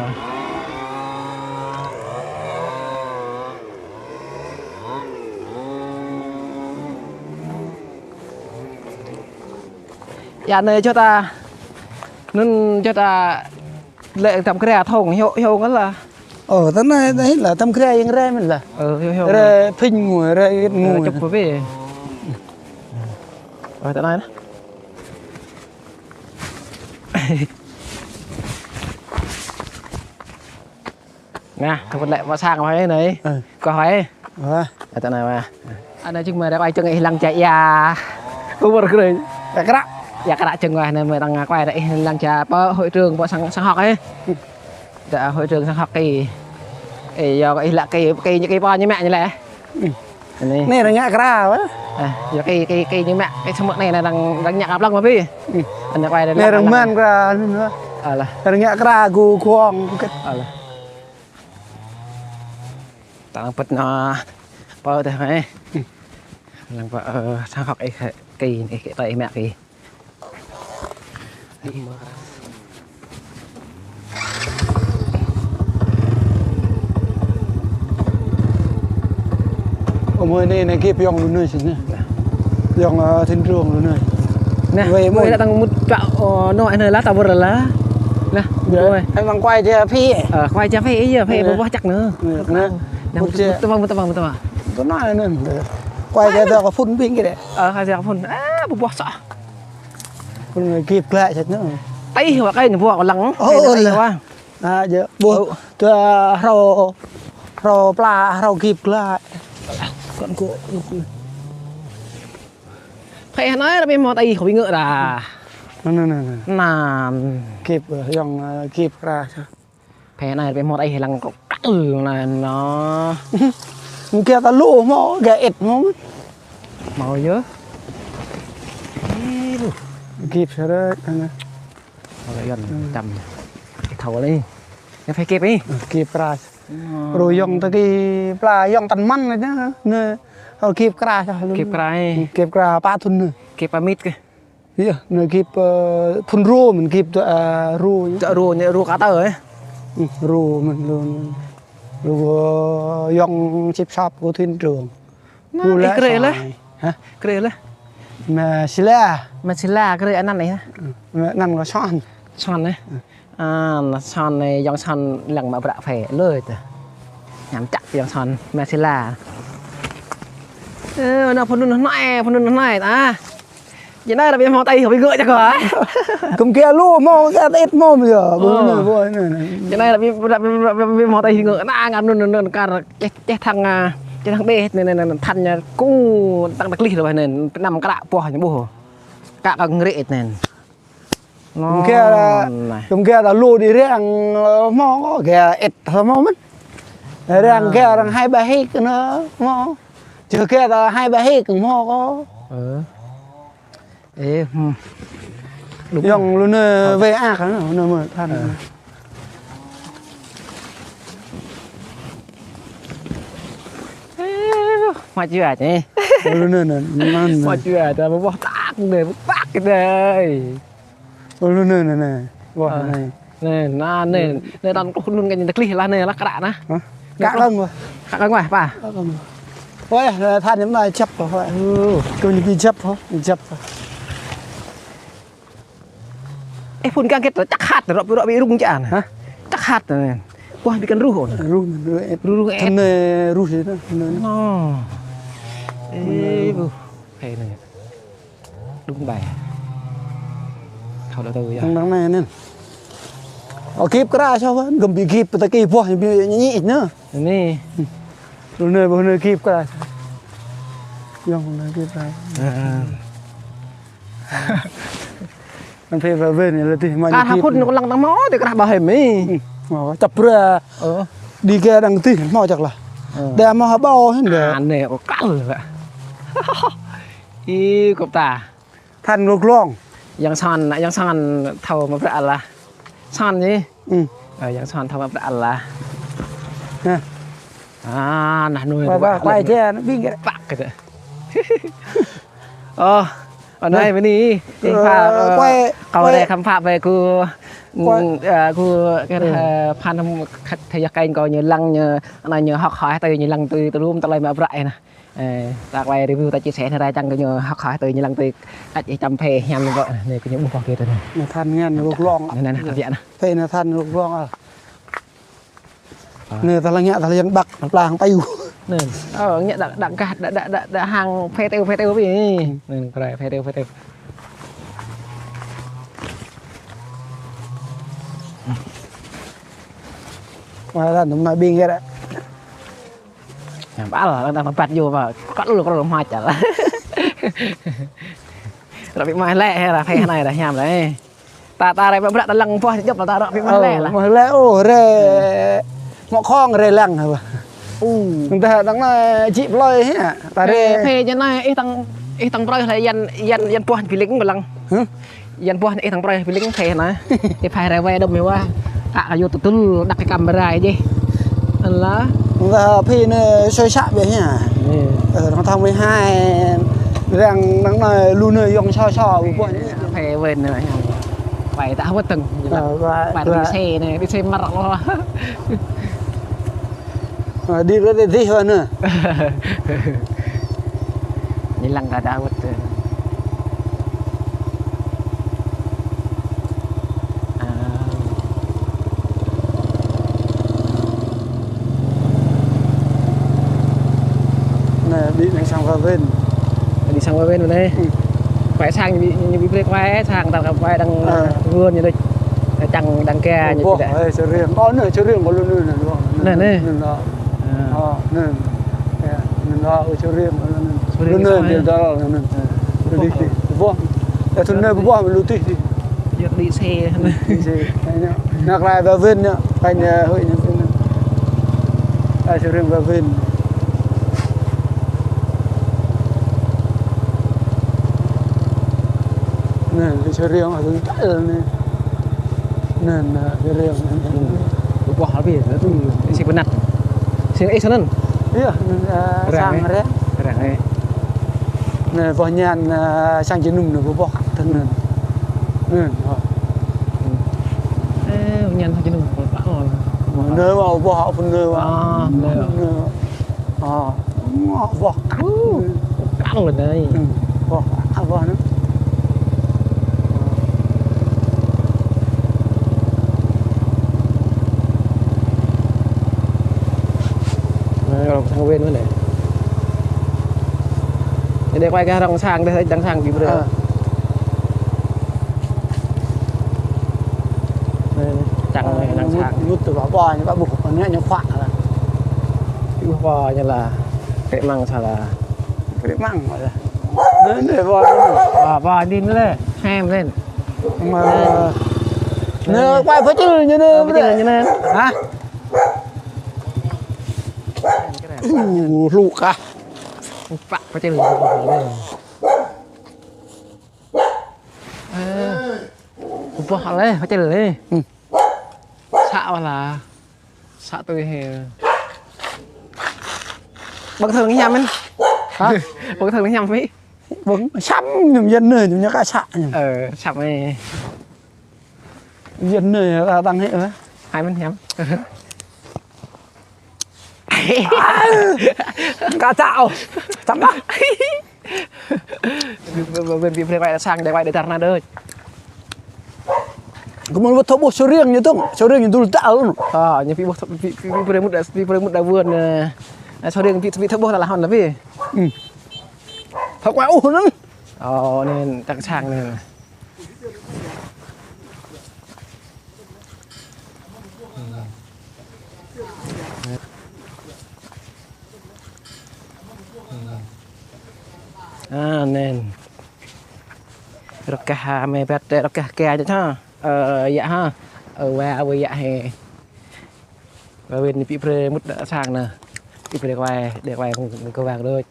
dạ này cho ta nên cho ta lệ tầm cái thùng hiệu đó là thế này đấy là tầm cáiยังra mình là hiệu ra phình ngồi ra ngồi chụp về rồi tại này đó nè thằng lại vào sang hỏi này có hỏi tại này mà anh ấy chừng mà đã quay chừng ấy lăng chạy à cũng một người cái đó dạ cái đã chừng rồi nên mới đang quay đấy lăng chạy có hội trường có sang học ấy dạ hội trường sang học kỳ giờ cái là kỳ những cái bo như mẹ như này này là nhạc ra quá giờ cái như mẹ cái sông này là đang nhạc áp lăng mà bi anh quay đây này là man ra nữa là nhạc ra gu khoang là tao bật nó bao thế này làm vợ sang học cái kỳ cái tay mẹ kỳ ông ơi này kịp dòng luôn nơi xin dòng thiên trường luôn nơi nè mới đã đang một trạo nội này lá tàu bờ lá nè rồi anh đang quay cho phi quay cho phi giờ phi bố chắc nữa một tầm tôi nói nữa quay cho tôi có phun pin cái đấy hai giờ phun bố bó sợ con người kịp lại chết nữa tay hoặc cái bố còn lắng quá giờ bố tôi rau pla rau kịp lại con cụ thầy nói là bên mò tay không bị ngựa là nè kịp dòng kịp ra thầy này bên mò tay lăng có là nó kia ta lũ mò gà ẹt màu nhớ kịp rồi đấy gần chầm thầu đi em phải kịp đi kịp ra rồi dòng tới cái pla dòng tần măng này nhá nè kịp ra kịp ra ba thun nữa kịp mít kì nè kịp thun rô mình kịp rô chợ rô cá tơ ấy rô mình luôn rồi dòng chip shop của thuyền trưởng rô lại hả cái đấy mà xí la cái đấy anh ăn này hả ăn có son đấy là son này dòng son lần mà đã phải lời từ nhắm chặt dòng son mà xí la nó phần này ta vậy đây là bên mò tay không bị gợi chắc hả cùng kia lúa mò cái tết mò bây giờ vậy đây là bên mò tay thì ngựa na ngắm luôn cả cái thằng B này thành cũng tăng đặc lý rồi này nằm cái đạo bò những bùa cả cái rễ này cùng kia là lúa đi riêng mò có kìa ẹt mò mất riêng kia là 2-3 hecta nữa mò chưa kia là 2-3 hecta mò có đúng dòng luôn về ác nó mà thành mà chưa nhỉ luôn mà chưa ta bố tác cái đây luôn này này đang có luôn cái đặc lý là này là cả đạn á cả lưng rồi cả lưng ngoài bà ôi than những này chấp rồi vậy tôi như chấp thôi chấp em phun cái kết chắc hạt rồi bị rung chả hả chắc hạt rồi qua bị cắn ru hồn ru thân này ru thế đó này đúng bài không đầu tư thằng này nên ở kịp cái ra sao vậy gầm bị kịp tới kịp quá bị nhị nữa này rồi nơi kịp cái ra dòng nơi kịp ra anh phải về này là thì mà cả phút nó lăng đắng máu thì cả bảo hiểm ấy chập ra đi kia đằng tí mò chắc là để mà bao hết được này có cắt rồi vậy ý cục tà than ngược long yang son thầu mà phải là son gì yang son thầu mà phải là nè nuôi quay che nó biết cái bạc cái đấy ở đây mới đi quay câu này khám phá về cô cái phan thầy giặc anh coi như lăng như này như học hỏi từ như lăng từ room từ lại mà vậy nè ta quay review ta chia sẻ ra chăng như học hỏi từ như lăng từ cách chăm phê nhằm như vậy này có những bộ kia rồi này than nghe ngược long này thật vậy nè phê là than ngược long à này ta là nhẹ ta là dân bạc làng tay nên nhận đã hàng phê tiêu gì nên cái này phê tiêu ngoài ra chúng nói biên cái đấy bả là đang bật vô và cắt luôn hoa chả là rồi bị mai lẹ hay là phe này là nhảm đấy ta đây vẫn đã lăng po giúp là ta đó bị mai lẹ là mai lẹ ô re ngọ khong re lăng hả người ta đang là chị lôi hết ta re phe như này ít thằng bơi là dân po bị lính một lăng dân po ít thằng bơi bị lính phe này cái phe này về đâu mày qua cả vô tụi đặt cái camera gì là và phi nó soi sạ vậy nhá nó thằng 12 rằng đang là luôn nơi dùng so của bọn phe bên này bài đã bất từng bài đi xe mặt lo đi cái gì hơn nữa như lăng đã bất đi sang qua bên rồi đây phải sang như bị break quay sang tao gặp quay đang vươn như đây đằng kia như thế này chơi riêng có nữa chơi riêng có luôn nữa này này nên đó chơi riêng luôn nữa thì đó đi vâng để thôn nơi vâng mình lưu tị đi xe ngược lại vào viên nhá anh hội như thế này chơi riêng vào viên nên cái chơi riêng ở dưới nên cái riêng bỏ nó về nó tụi xe bên nặt xe ấy sao nên sang đấy này này vào nhà sang trên nung nó bỏ thân nên nhân thôi chứ đừng nơi vào bỏ phần nơi vào bỏ căng rồi đây bỏ nữa thằng bên nữa này để quay cái đằng sang đây thấy đằng sang bị bừa chẳng này đằng sang nút từ vào bò như các buộc còn nhẹ khoạ là cái bò như là cái măng sao là cái măng gọi là đến để bò đi nữa đây ham lên mà nè quay phải chứ như thế hả lụ cả vặt phải chơi bò lên phải chơi lên xạ là xạ tôi hè bằng thường nhầm anh hả bằng thường nhầm ấy vẫn sắm nhầm dân nơi nhầm nhá cả xạ sắm này dân nơi là tăng hệ đấy hai bên nhầm cá chạo chấm đó bên phía quay sang để quay để tarna đời có một thấu bộ số riêng như tôi tạo luôn như phía một đại vườn số riêng vị thấu bộ là hòn là gì thật quá ổn lắm nên tăng sang này nên rồi cả mẹ bẹt rồi cả kè chứ ha dạ ha qua với dạ hè và bên bị pre mút đã sang nè bị pre quay để quay một câu vàng đôi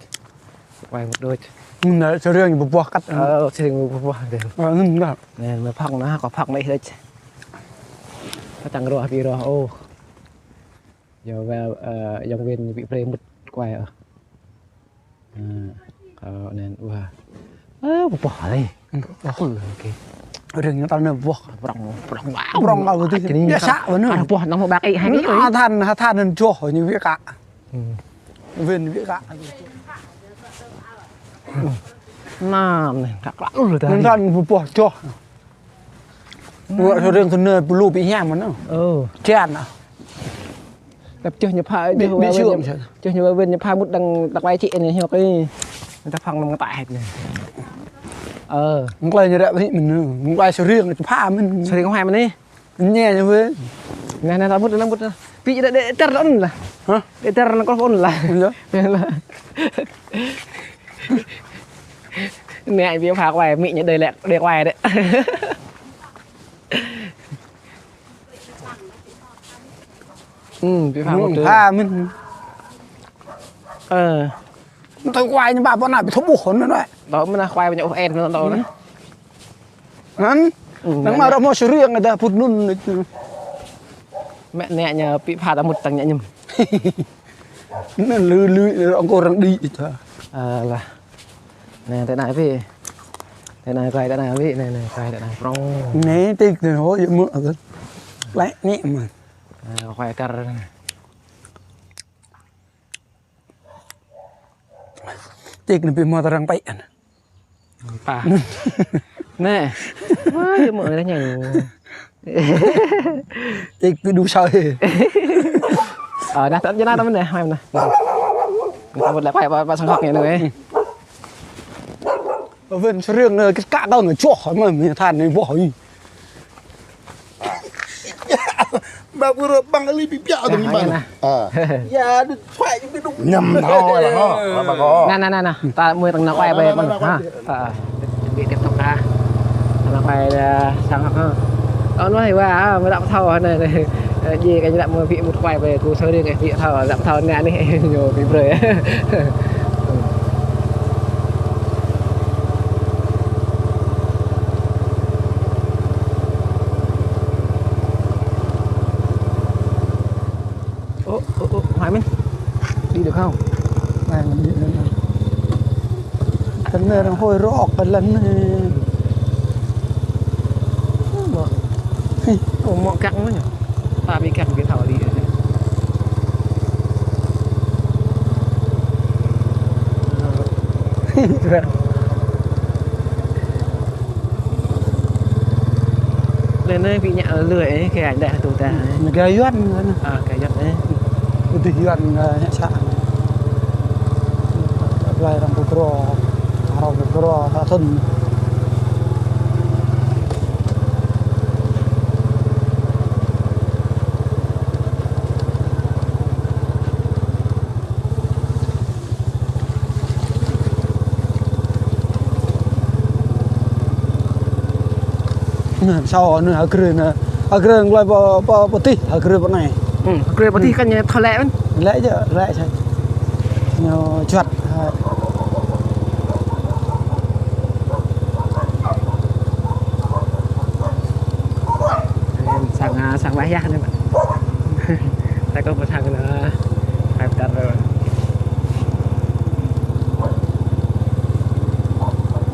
quay một đôi nè số riêng một bò cắt sẽ thành một bò được nên mà phong nó có phong đây đấy nó chẳng rồi bị rồi ô giờ vào dòng bên bị pre mút quay nên một bò đây riêng nó tao nè bò rong vào thì cái xạ vẫn nữa bò nó một bạc ấy hay than hơn chua như vía cả viên vía cả nam này các lão rồi nên than một bò chua gọi riêng thằng nơi blue bị nhảm nó chen à gặp chưa nhập hai bị sượng chưa nhập bên nhập hai một đằng đặc bay chị này hiểu cái người ta phăng nó tại này quay như vậy mình quay số riêng pha mình số riêng không hai mình đi nhẹ như thế này tao bút ví dụ để chặt nó là hả để tao nó có phone là nè biểu phá quài mị nhận đời lẹ để quài đấy biểu phá một pha mình ờ tôi quay nhưng bà bọn nào bị thấu bổ nữa đấy đó mới là khoai với nhậu en nó đâu đấy hắn nắng mà đâu mà sửa riêng người ta phụt nun mẹ nè nhờ bị phạt ra một tầng nhẹ nhầm nó lư ông cô đang đi thôi là nè thế này vì thế này quay thế này vị này này quay thế này trong né tích thì nó dễ mỡ rồi lại nhẹ mà quay cà tích nó bị mò ta đang bay à nè dễ mỡ đấy nhỉ tích bị đủ sợi nè tận cho nó đó nè hai nè người ta một lại quay vào sang học này nữa vườn sửa riêng cái cả đâu người chọ mà mình than này bỏ gì bà vừa bằng cái ly bị bẹo rồi mình bằng dạ phải những cái đúng nhầm thôi là nó bà có nè ta mười tầng nào quay về bằng ha bị tiếp tục ha là quay sang học ha ông nóiว่าไม่รับเท่าnày này gì cái dạng mà bị một quay về cú sơ đi cái bị thao giảm thao nè đi nhiều bị bưởi Hoài Minh đi được không? này mình đi lên cái này nó hôi rọ cái lần mọ căng quá nhỉ? Ta bị căng cái thảo đi lên đây bị nhạ lười ấy cái ảnh đại tù ta cái yuan cái giật đấy cái yuan nhẹ sạn lại làm cái cro ta thân sau nữa keren lại bỏ tí keren bọn này keren bọn tí kan nhà thò lẹ vẫn lẽ chứ lẽ chứ nhiều chuột sang bãi rác đấy bạn ta có một thằng là phải đặt rồi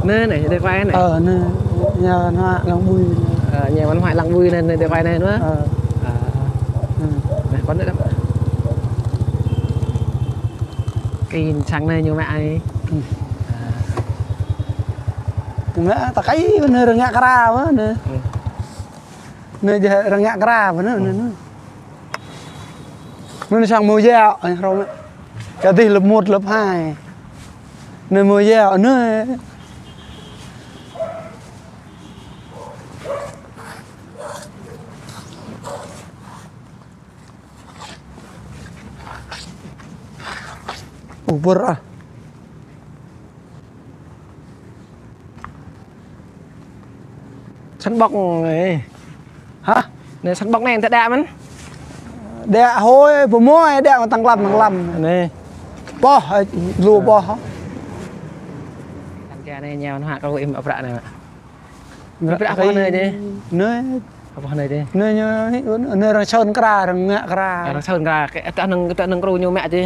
nơi này để quay này nơi nhà văn hóa lăng vui nhà văn hóa lăng vui nên để quay này nữa này con nữa đó cái sáng này như mẹ ấy mẹ ta cái nơi rừng ngã ra quá nữa nơi rừng ngã ra mà nó sang mùa dạo anh không ạ cái gì lớp 1 lớp 2 nơi mùa dạo nơi Ubur sắn bọc này hả này sắn bọc này thật đẹp lắm đẹp hôi bố môi đẹp mà tăng lầm này bo lùa bo thằng kia này nhà nó hạ câu em ở này mà ở nơi đi nơi ở nơi đi nơi ra sơn ra rừng ngạ ra ra sơn ra cái ta nâng câu nhiều mẹ chứ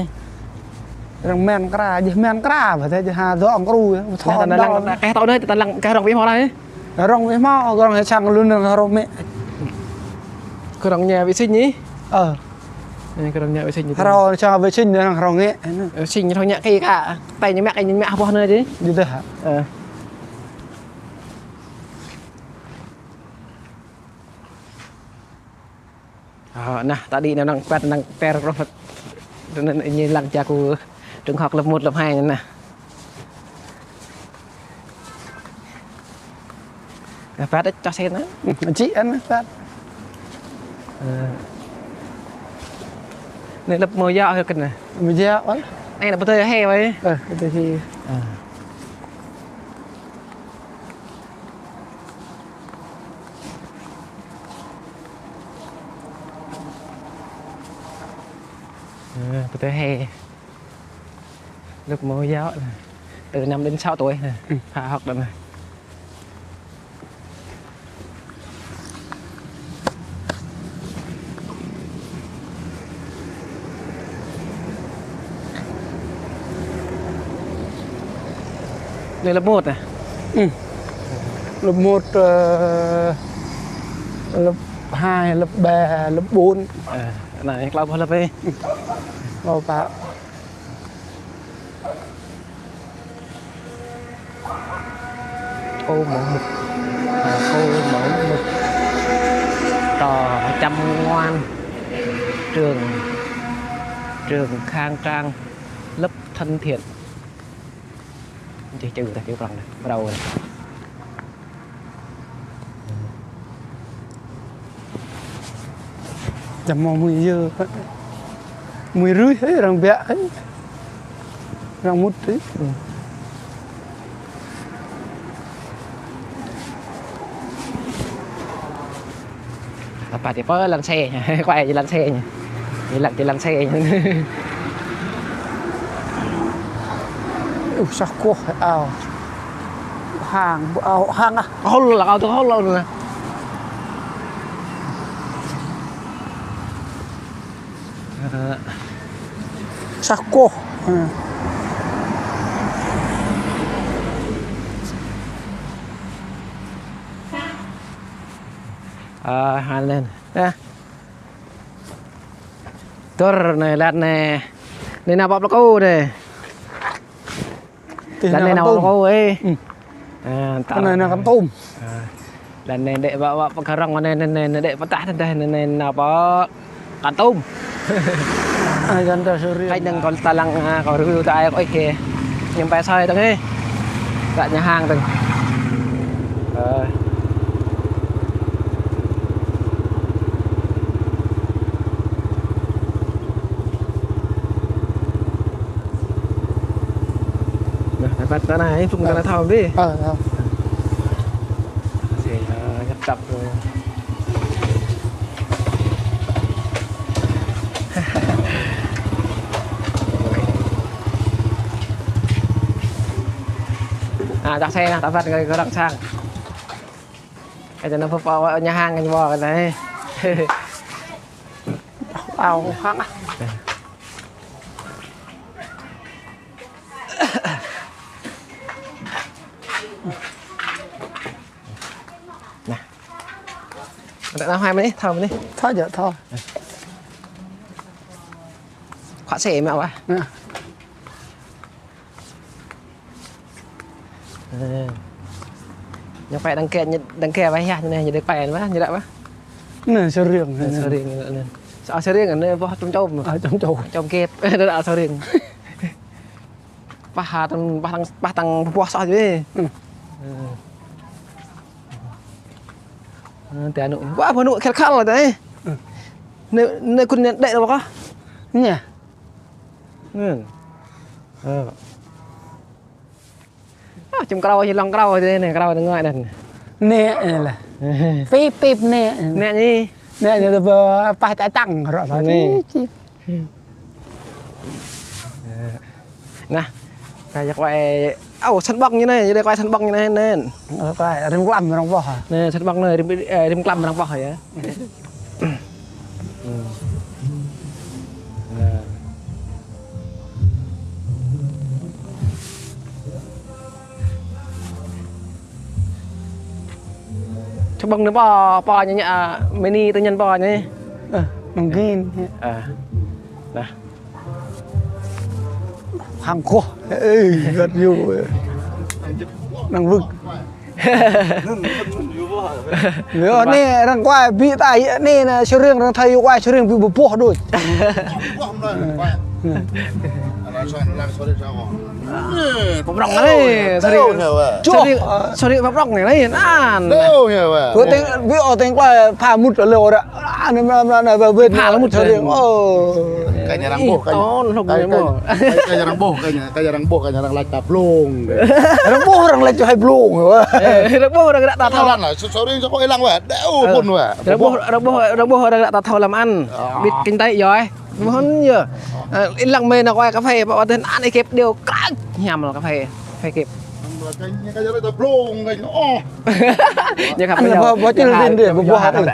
rừng men ra gì men ra phải thế hà do ông cừu thò đau cái tao nơi ta lăng cái rồng với họ đây rong với mò rong sang luôn rong mẹ cái rồng nhà vệ sinh nhỉ cái rồng nhà vệ sinh rồi cho vệ sinh nữa rong nghệ vệ sinh thôi nhẹ cái cả tay như mẹ học nơi chứ như thế hả nè ta đi nào năng quét năng per rồi nên như lăng cha cô trường học lớp 1 lớp 2 nè phát đấy cho xem đó chị ăn phát này lập mờ dạo thôi cần này mình dạo ấy này là bữa thời hè vậy cái thì bữa thời hè lập mờ dạo từ 5 đến 6 tuổi này hạ học được này đây là một này lớp 1 lớp 2 lớp 3 lớp 4 này clau lớp ấy vào vào ô mẫu mực ô mẫu mực tò chăm ngoan trường khang trang lớp thân thiện chữ ta chữ bằng này bắt đầu rồi chầm mò 10 giờ 10 rưỡi ấy rằng vẽ ấy rằng một tí bà thì có lăn xe nha quay chỉ lăn xe nha chỉ lăn xe nha sao cô ao hàng ao hàng à hôn là ao tôi hôn luôn nè sao cô hai lên nè tur này lát nè này nào bọc cô này lần này nào bọc cô ấy cái này là con tôm lần này để bọc cái rong này này để bắt tát đây này nào bọc con tôm gần đây sơ riêng anh đừng còn ta lăng còn review tại có kìa nhưng phải xoay từng ấy tại nhà hàng từng bắt cái này phụng cái này thòng đi thì nhập tập rồi đặt xe nè tao vật người có đằng sang cái cho nó phục vào nhà hàng anh bò cái này ao khác à nè để làm hai mấy thầm đi thôi giờ thôi khóa xe mẹ quá nhà phải đăng kè vai nha như này như được bèn quá như vậy quá này sơ riêng sơ riêng ở nơi trong châu ở trong châu trong kẹp đó là sơ riêng ba tăng bò sao chứ té nụ quá phun nụ khét khát rồi đấy nơiคุณđệ đâu có nhỉ chùm cào như lòng cào thế này cào ngoài này nè là phê phê nè nè gì nè giờ vừa phải tái tăng rồi đó nè cái giặc quay sân băng như này đây quay sân băng như này nên quay rim lăm trong vỏ nè sân băng này rim lăm trong vỏ vậy cho băng nó bò như nhạ mini tư nhân bò như bằng gin nè hàng khô rất nhiều đang vực nếu nè đang quay bị tại nè là sơ riêng đang thay quay sơ riêng bị bố đôi Bọc rong này sorry bọc rong này đấy an Cứ tiếng ví dụ tiếng qua phà mút ở lều đó nó vào bên Phà nó mút cho rồi. tiếng Kayak nyarang boh, kayak nyarang boh, kayak nyarang lacap long. nó bố rằng là cho hai blue rồi Rong boh udah tak tahu. Tahu lah, sorry kok hilang weh, deu pun weh. Rong boh udah tak tahu làm ăn. Biết kinh tế giỏi. Muốn giờ in lặng mê là quay cà phê bảo tên ăn ấy kẹp điều căng nhầm là cà phê phải kẹp. Kayak lacap long, kayak oh. Nhưng Anh là bao nhiêu tiền để bố hát rồi.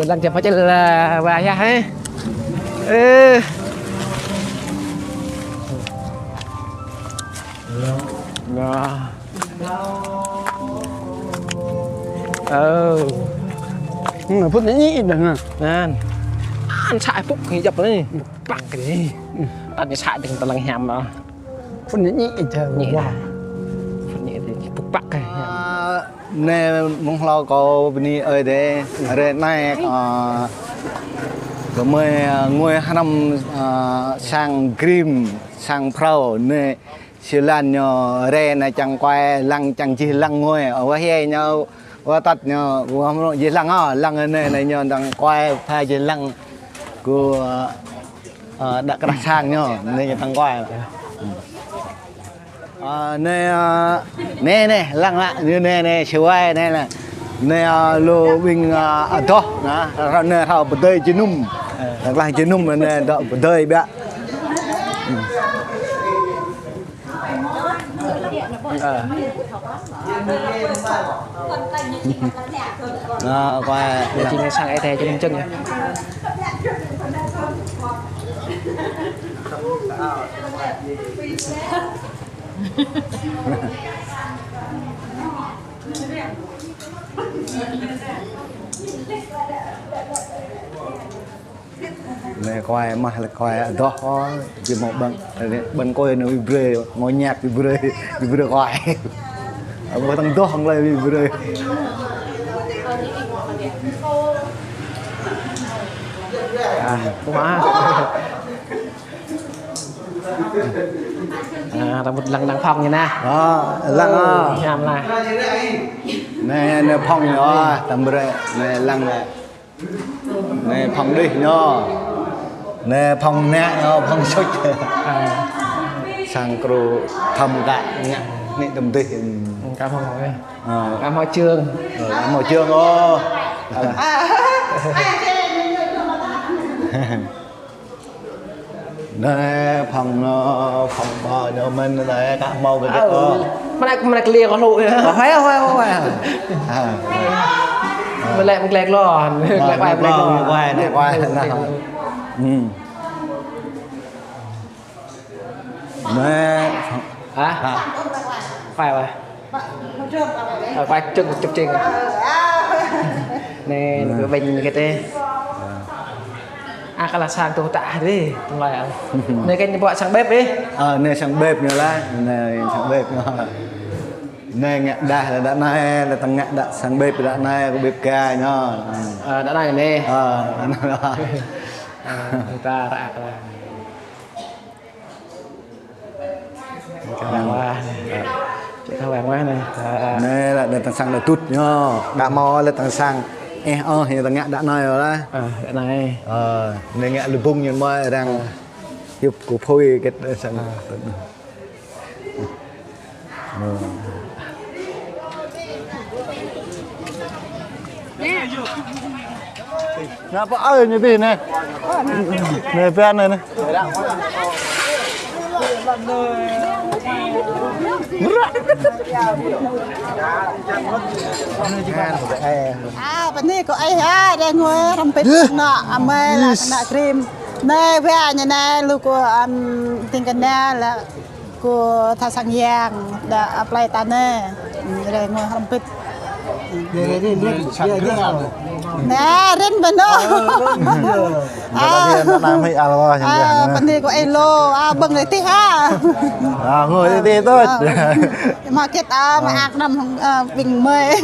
Lần chụp phải chơi là và ya hết. Phút này nhị đừng Nan. Ăn xài phúc thì dập đấy. Bắt cái đi. Ăn cái xài đừng tao lăng nhầm đó. phút này nhị chờ Nhẹ là. Nhẹ thì phúc bắt cái. nè mong lo có bên ơi để ở này có mấy ngôi năm sang grim sang pro nè xí lan nhỏ re này chẳng quay lăng chẳng chỉ lăng ngôi ở qua hè nhau qua tắt nhau qua gì lăng à lăng này nhỏ đang quay thay chỉ lăng của đã cái sang nhau nên đang quay nè lăng lại như nè chiều ai nè là nè lô bình ở đó nè thảo bờ tây trên nung là trên nung nè đậu bờ tây bé qua Để chị nghe sang ai thề cho nên chân nha. nè quay mà là quay ở đó chỉ một bên coi nó bị bể ngồi nhạc bị bể quay ở bên thằng đó không lại bị bể Quá. Là một lần đăng phòng như nè. đó lăng Nhầm là. nè phong nhỏ tầm bể nè lăng nè phong đi nhỏ nè phong nè phong sốt sang cừu thầm cạn nhá nè tầm tì Cảm ơn mọi người. Cảm ơn Trương. màu trương ô nè phòng bò cho mình nè các màu cái Mà này liền có lụi nữa. khoe Mình lẹt lo. Lại quay nè quay nè Hả? Quay rồi. Quay chân chụp chân. Nè, cái bình cái tê. Cái là sang tôi tạ đi, tung lại à. Này cái bọn sang bếp đi. nè sang bếp nữa lá nè sang bếp nữa nè ngạ đà là đã nay là thằng ngạ đã sang bếp đã nay có bếp ca nhá Đã này nè. Người ta rạc là vàng hoa chị thao vàng hoa này nè là thằng sang là tút nhá đã mò là thằng sang thì thằng ngạ đã nói rồi đấy cái này nè ngạ lùm bung nhưng mà đang giúp của phôi cái sang Nah, apa ayo nyetir nih? Nih, pian nih. Bên này có ai ha, đây ngồi làm bếp nọ, mê là nọ cream. Này về nhà này lúc của tin cái này là của thà sang giang đã apply ta nè, đây ngồi làm bếp. Nè, rin bên đó. Làm hay alo Bên này có ai lô, bưng này tí ha. ngồi đi thôi. Mà kết mà ác năm bình mê.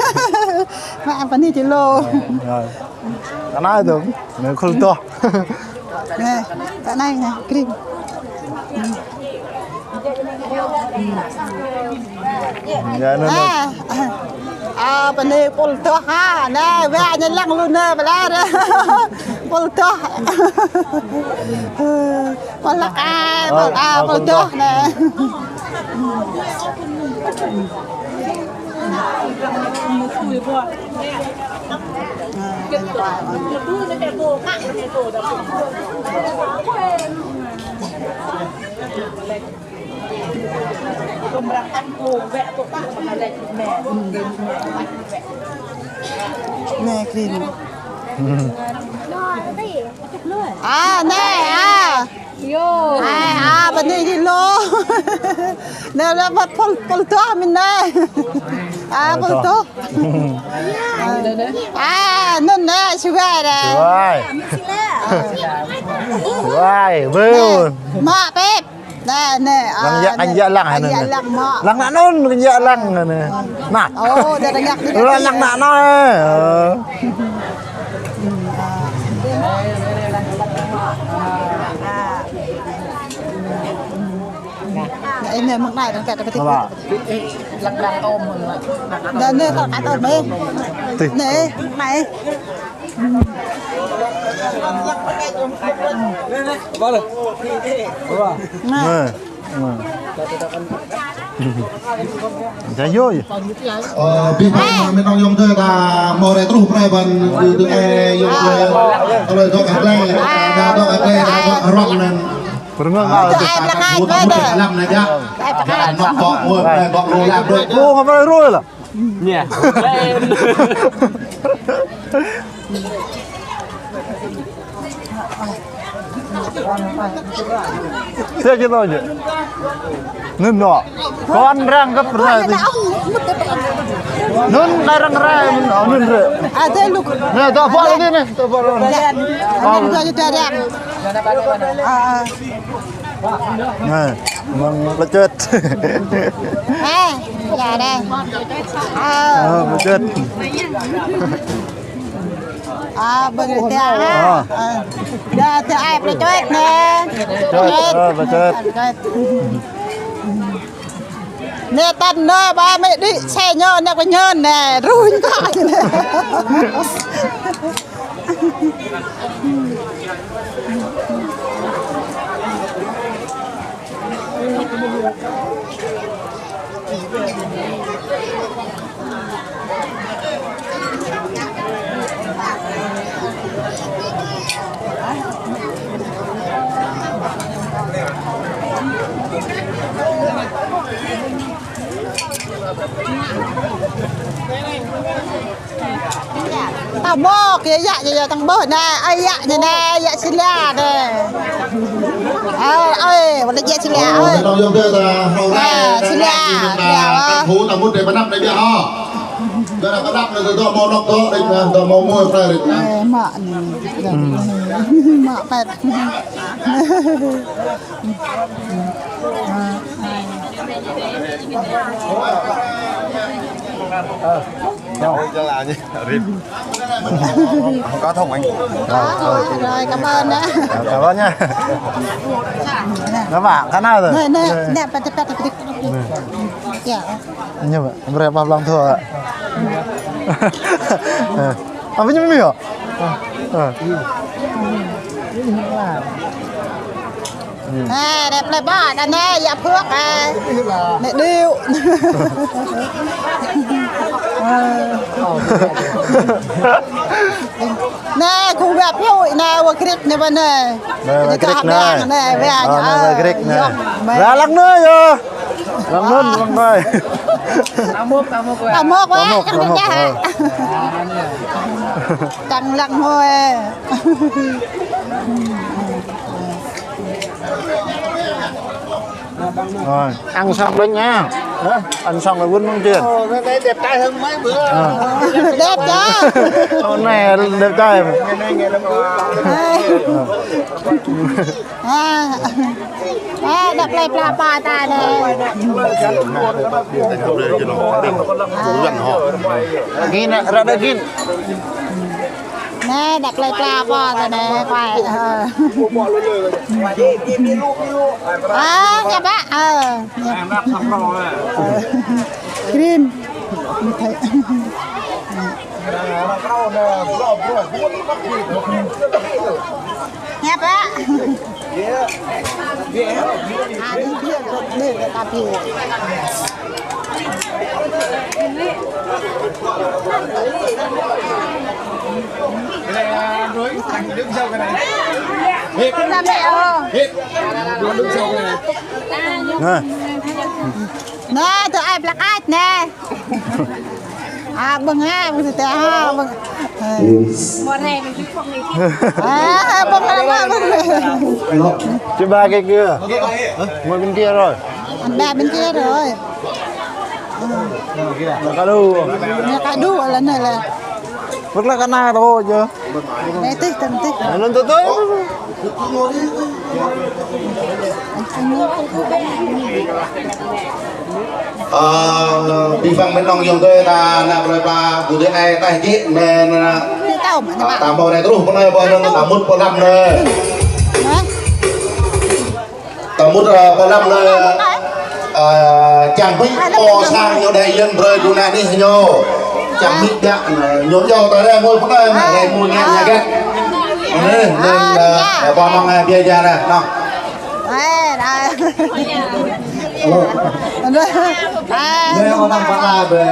Mà bên này chỉ lô. Rồi. Cái này đúng, nó không to. Nè, cái này nè, cream. dạ nên bên này bồn to ha nè về nhân lăng luôn nè bà la đó bồn to bồn lạc bồn to nè nè kìm nè bên đây đi lô nè là vật bồn to mình đây bồn to nên nè chú gái nè Why, beul. Mak Pep. Nè. Anh dạ lăng hả nè. Lăng nạ nôn, anh dạ lăng nè. Nè. Ồ, để nó nhắc đi. Lăng nạ nó. Em nè mặc này nó kẹt cái lăng tôm rồi. Nè còn ăn tôm mấy. Nè, mày. Dạ vô gì? Bi mình đang dùng thơ là màu này trục này bằng từ e dùng rồi cho cả đây cho cả đây cho rộng này Berenang lah tu. một làm này nhá nó có đồ làm được Lu ngapain roll lah? Dạ. Saya kita aja. Nunno. Kawan rang ke pernah tu. Nun rang rang nun re. Ada lu. Nah, tak apa lagi ni. Tak apa lagi. Ada juga darah. Nah, memang lecet. Ya đây. Lecet. Begitu ya. Dah ai lecet nè. Lecet. Nè tân nè ba mẹ đi xe nhơn nè có nhơn nè rui coi nè. Tao bò kia dạ giờ thằng bò nè, ai dạ như nè, dạ xin la nè. Ơi, bọn nó dạ xin la ơi. mình đang dùng thơ là hầu này Xin la, là thú là muốn để mà nắp đấy nhá ho cái là cái nắp này tôi mua nắp tôi định là tôi mua phải định là Mạ nè, mạ bẹt. Cho là gì? Không có thông anh. Rồi, cảm ơn đã. Cảm ơn nha. Các bạn, thế nào rồi? Nè, bẹt. Dạ. Như vậy, berapa belum tua? Apa như mì hả? Đẹp này bò đã nè, dạ phước mẹ điêu. Nè, khu gặp hội nè, và krik nè bên này. Đây krik nè. Nè, về Đây krik nè. Ra lắc nữa vô. Lắc nữa lắc đây. Tao mốt quá, chắc được nha. Tăng lặng thôi. Rồi, ăn xong đấy nha. Ăn xong rồi quên mang tiền. cái đẹp trai hơn mấy bữa Đẹp chứ. Hôm nay đẹp trai mà. Đẹp lại pla pa ta nè. Gini, rada gini. nè đặt lại qua qua nè quay nhập á green nhập á đi ta đi làm mẹ nè tụi ai black eyed nè bưng ha bưng tè ha bưng một này mình bưng bưng Chứ ba cái kia ngồi bên kia rồi. anh ba bên kia rồi Nhà cá đu lần này là Vẫn là cái na thôi chứ. đấy tích tầm tích Lên tới tới. đi vang bên nông dùng tôi là rồi bà buổi này tại chị nên đi tàu mà bạn tạm bò này tôi hôm nay bò nên tạm mút bò năm này tạm mút bò năm này chẳng biết bò sang nhiều đại dân rồi tụi này đi nhiều chẳng biết đạn nhốn dầu tới đây mua cũng đây mà đây mua nghe nhà cái nên bò mong bia ra nè nào Đây họ đang phát ra về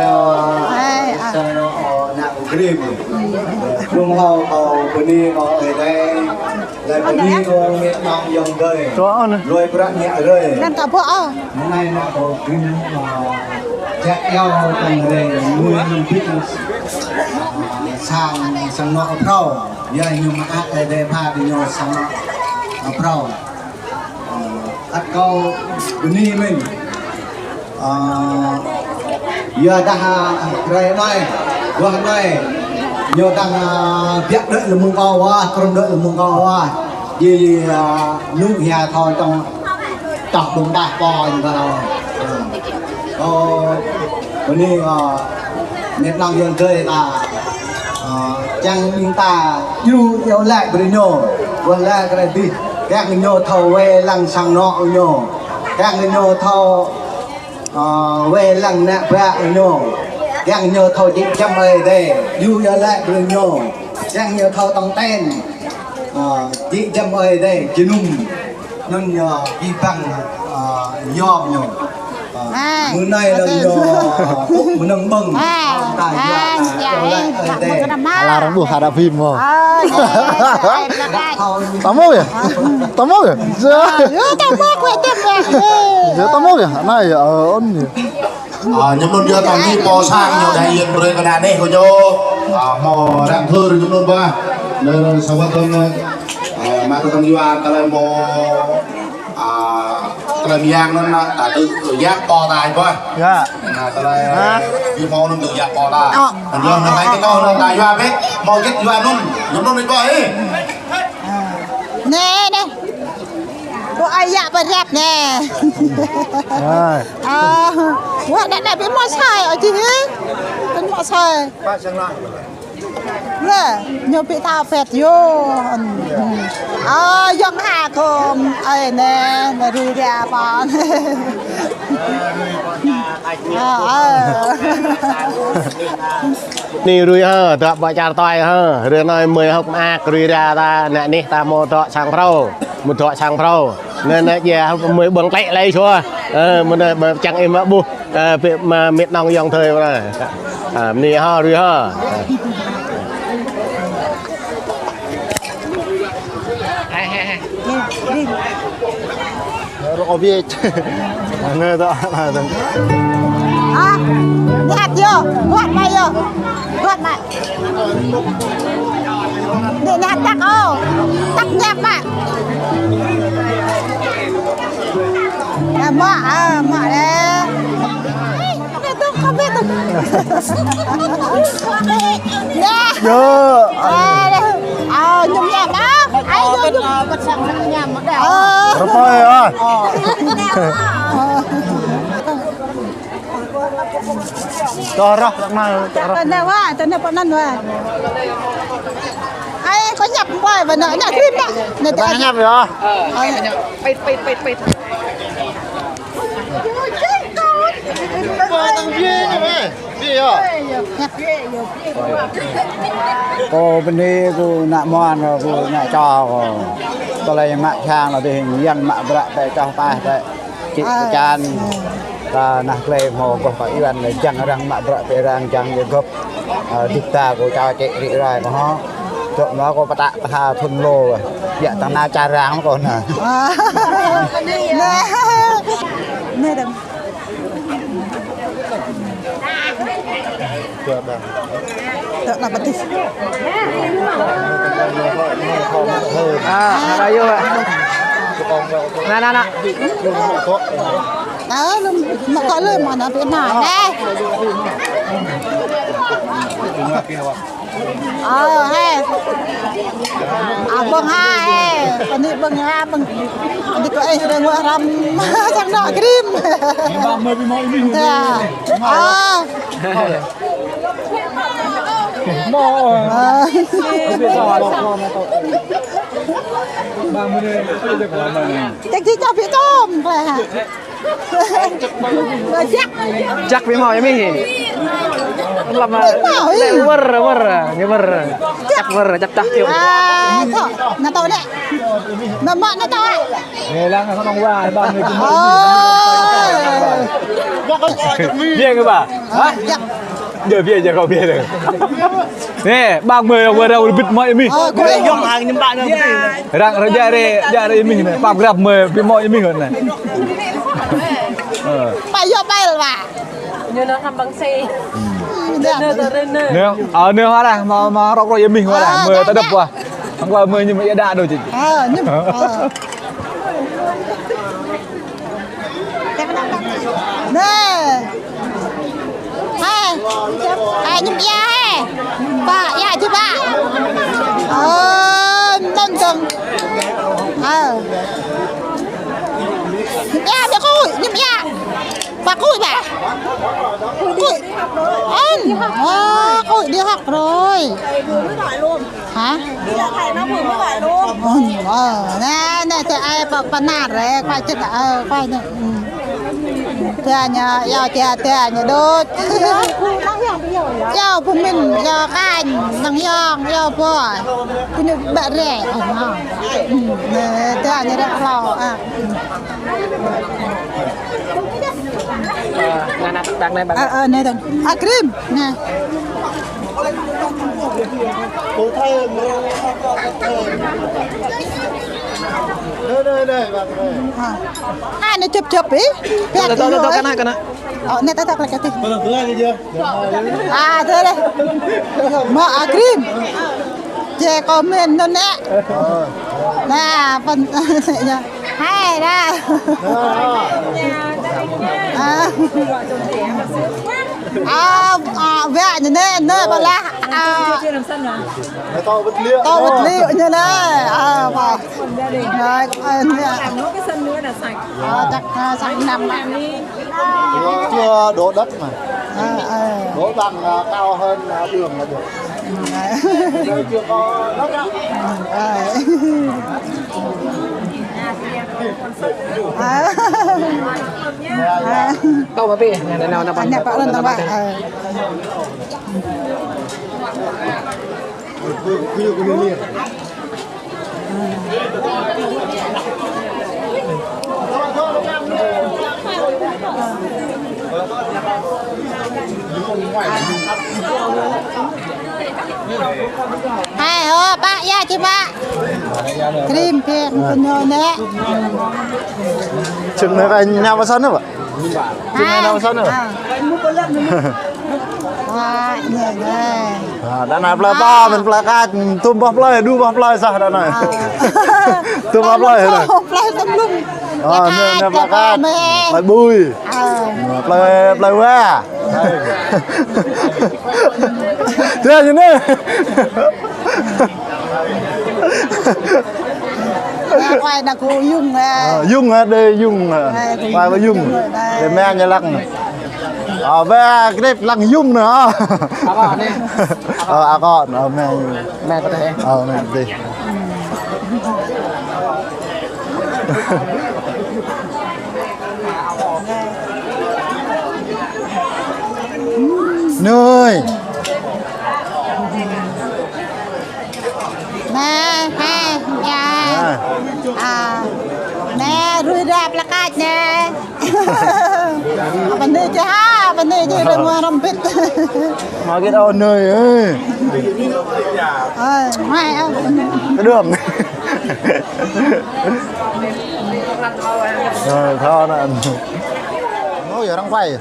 nặng grim Trung họ bên đi họ ở đây lại bên đi họ miệt nòng dòng đời rồi bữa nhẹ rồi nên cả bộ hôm nay nó có grim chạy eo tầng này nuôi năm phít sang nọ pro giờ nhưng mà ở đây pha đi nhau sang nọ pro ăn câu bên đi mình giờ đang rồi này vừa này giờ đang biết đợi là mùng cao quá còn đợi là mùng cao quá vì nước nhà thôi trong chọc đúng đại bò vào bên đây miền Nam dân chơi là chẳng mình ta yêu lại bên nhau vừa lại cái này đi các người nhau thầu về lăng sang nọ nhau các người nhau thầu về lăng nè vạ nhau các người nhau thầu chỉ chăm về đây yêu lại bên nhau các người thầu tông tên chỉ chăm về đây chỉ nung nên đi bằng yom nhau bữa nay là bữa nâng bừng tại là đang buộc hạt đạp phim mà. Tao mốc kìa, tao mốc kìa, giờ tao mốc kìa, này ở ôn gì? nhóm luôn giờ tao đi bò sang nhiều đại diện rồi cái này này của nhau mò đang thưa rồi nhóm luôn ba nên sau đó mà tôi đi qua tao lại mò làm giang nó đã tự giác bò tài coi Dạ. tao lại đi mò nó tự giác bò tài còn giờ là mấy cái con nó tài qua biết mò kết qua luôn nhóm luôn đi coi nè nè bộ ai dạ bật đẹp nè quá đã đẹp biết mò xài ở chứ biết mò xài nè nhiều bị tao phẹt vô dân hà không ấy nè là rùi ra bọnนี่รุยตัวบจารต่อยเรื่องน้อยมือหกมากรุยราตาเนี่ยนี่ตาโมตัวช่างเพลามุตัวช่างเพลาเนี่ยนะแย่มือเบิ่งเตะเลยชัวมันแบบจังเอ็มบุมาเม็ดนองยองเทยมานี่รุยRồi biết nghe đó là nhạt vô quạt mày vô quạt mày để nhạt tắc ô tắc nhạt mà mọ đấy tôi không biết tôi nhung nhạt đó ai vô nhung bật sẵn nhạt một đảo rồi ơi cho ra này tên nào á tên nào bọn anh rồi ai có nhập quay và nợ nhà phim ạ nhà ta Nhập rồi hả? Pit. cô bên đây cô nạ mòn rồi cô nạ trò rồi có lấy mạng trang là tình dân mạng bạ tại cho ta tại chị chan ta nạc lệ mồ có phải yêu là chẳng rằng mạng bạ tại rằng chẳng để gấp dicta của cho chị rị rồi của nó trộm nó có tạ hà thun lô rồi dạ tăng na cha ráng còn à nè đừng Tợn là bật đi. Ada yo. Nah. Đó, mà có lời mà nó biết nào nè. Hay. Bưng hai, còn đi bưng hai, bưng đi có ai đây mua ram chẳng nọ cream. Chắc chỉ cho phía tôm là chắc với mỏi mới hì làm mà vơ chắc tiêu nó to đấy mà mọn nó to nghề lăng nó không qua bao người bia cơ bà hả giờ bia giờ không bia được nè 30 đồng vừa đâu bịt mọi mình Dòng hàng nhưng bạn rằng rồi ra đây mình này phạm gặp mời với mọi mình rồi này bay vô bay là bà như nó làm bằng xe nếu nếu hóa ra mà rọc rồi mình hóa ra mời ta đập qua hôm qua mời nhưng mà đã rồi chị nè hai nhung da he ba ya chứ ba nâng từng nhung da được cùi nhung da bà cùi bà cùi anh cùi đi học rồi hả nè thì ai bà nạt rồi quay chết quay nè thưa nhà nhà đốt giao của mình giao anh năng yong giao bò cái nước bẹ rẻ ở nào thưa nhà đã lò bạn này bạn này thằng cream nè ai nó chụp ý tôi cái này nè ta lại cái gì thưa đây mà cream chè comment nó nè nè phần hay ra vẽ như thế nơi bảo là to vật liệu như thế vào nó cái sân nữa là sạch chắc sạch nằm chưa đổ đất mà đổ bằng cao hơn đường là được đây chưa có đất tao mà bị này nào anh nhập vào lần tao vậy hai ba ya chứ ba cream kem con nè chừng này anh nhau vào sân nữa chừng này nào vào sân nữa đã nói là to mình là ca tôm bắp lơi đu bắp lơi sao đã nói tôm bắp lơi rồi lơi tôm lum nên là ca lại bùi lơi quá thế như thế quay là cô dung dung đây dung quay với dung để mẹ nhà lắc về cái đẹp lăng dung nữa con mẹ có thể mẹ gì nơi nè ha nhà nè rui rạp là cách nè vấn đề chứ ha vấn đề chứ đừng mà làm biết nói cái đâu nơi ơi mai không cái đường rồi thôi nè nói giờ đang quay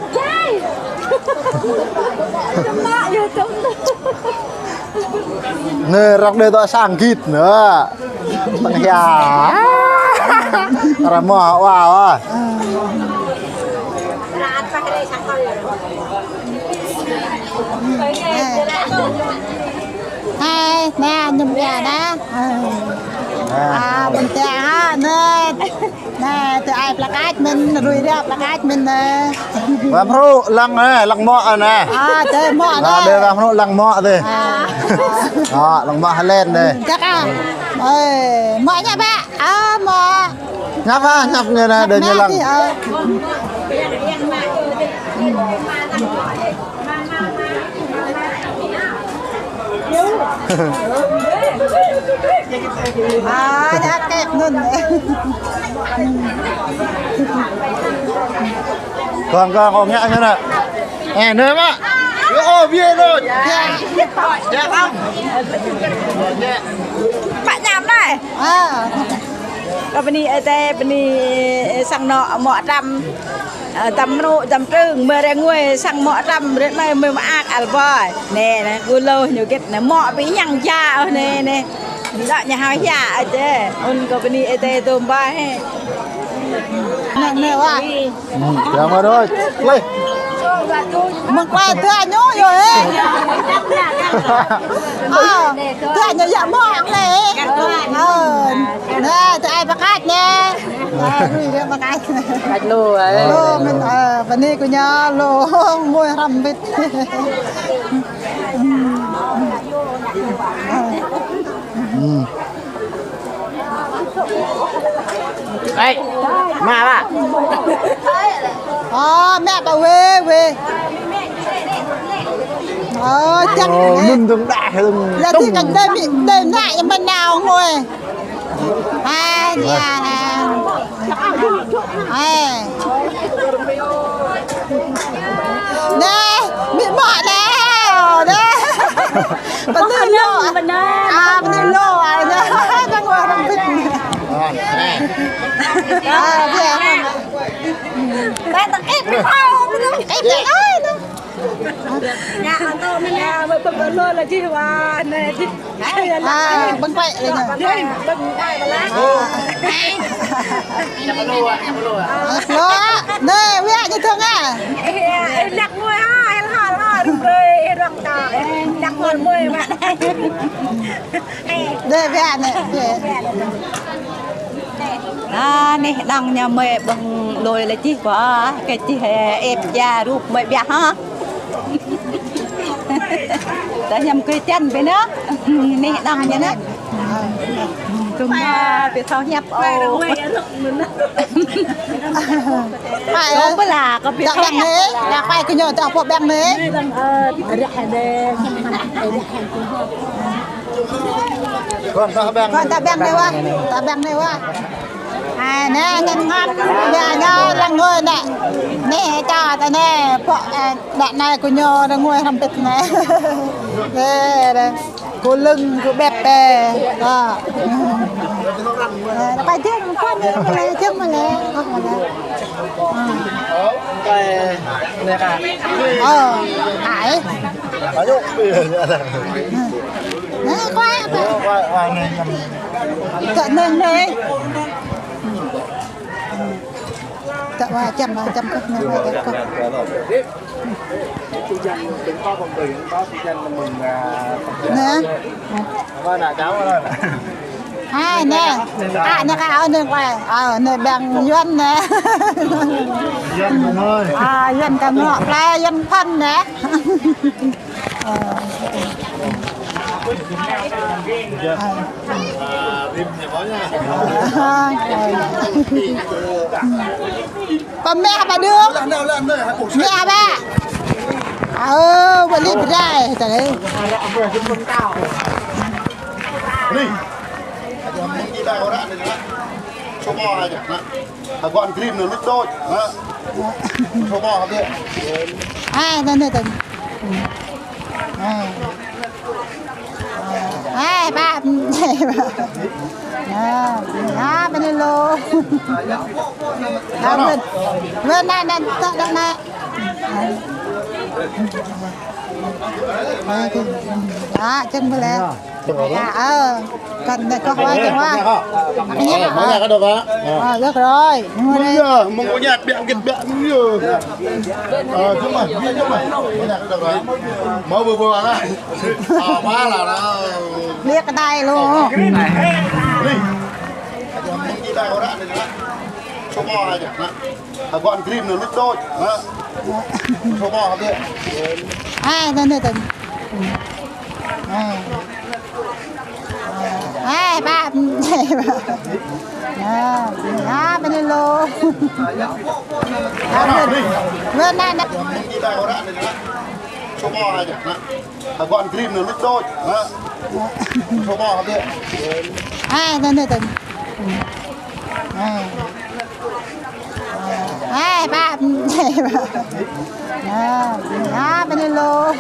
nơi rắc đây tôi sang kít nữa tăng nhà ra mò wow hai nè nhung nhà đó bình thường ha nè nè từ ai là cách mình rui ra là cách mình nè và pro lăng này lăng mọ nè chơi mọ đó đây là pro lăng mọ đây đó lăng mọ lên đây chắc mọ nhà bạn mọ nhấp như này để như lăng đã kẹp luôn đấy còn nhẹ như này nè nữa mà ô bia rồi dạ không bạn nhảm này rồi bên đi sang nọ mọ trăm tầm nụ tầm trưng mưa ra nguôi sang mọ trăm đến nay mưa mà ác alvoi nè nè gu lâu nhiều cái nè mọ bị nhằng cha nè nè đó nhà hai già chứ ôn có bên đi ete tôm ba he nè nè wa chào mà thôi lên mình qua thưa nhố rồi ấy thưa nhớ dạ mong này nè từ ai bắt khách nè rui ra bắt khách cách lô ấy lô mình bên đây của nhà lô môi rầm vịt đây mà bà mẹ bảo về chắc mình đừng đại đừng là thì cảnh đêm lại cho bên nào ngồi nhà nè bị bỏ nào nè bên đây lô bên đây lô đang ngồi đang vịt cái tao ép cái phao ép cái ơi nhà tôi nhà với bận luôn là chi mà này chi bưng quậy này bận ai mà lá lúa nè với ai như thường em đặt nuôi em hả rồi đặt cả đặt hơn 10 bạn đây với ai này nè đăng nhà mẹ bằng lôi là chi quá cái chi em già rụp mẹ bia ha ta nhầm cười chân với nó nè đăng nhà nó cùng bị thao nhập ô phải có là có bị thao nhập đấy là phải cái nhỏ tao phục bèn đấy còn ta bèn đây quá ta bèn đây quá nè nhân ngon giờ nó là người nè nè cho ta nè đoạn này của nhỏ là ngồi làm thịt nè đây cô lưng cô bẹp bè đó phải chứ con như mà lấy chứ mà lấy không mà lấy nè cả hải nè quay cận lên đây cận qua chăm cất nè quay cất nè qua nè cháu qua đây hai nè nè cái áo nè quay nè bằng dân nè dân cầm ngọ la dân phân nè còn mẹ bà đưa mẹ ba bữa đi ra trời ơi đi đi vào đó cho bò này nhá gọn grim nữa lúc đôi cho bò kia đây đây từng ba bên đây lô bên này này đây này chân vừa lên cần để có hoa cho hoa nhạc có được hả? được rồi mong có nhạc bẹn kịch bẹn nhiều chứ mà nhạc được rồi mới vừa đấy quá là nó liếc cái tay luôn đi đi vào đó cho bò này nhá gọn grim nữa lúc đôi cho bò kia đây đây từng ba bên đây lô bên này này đi vào đó cho bò này nhá gọn grim nữa lúc đôi cho bò kia đây đây từng ba bên đây lô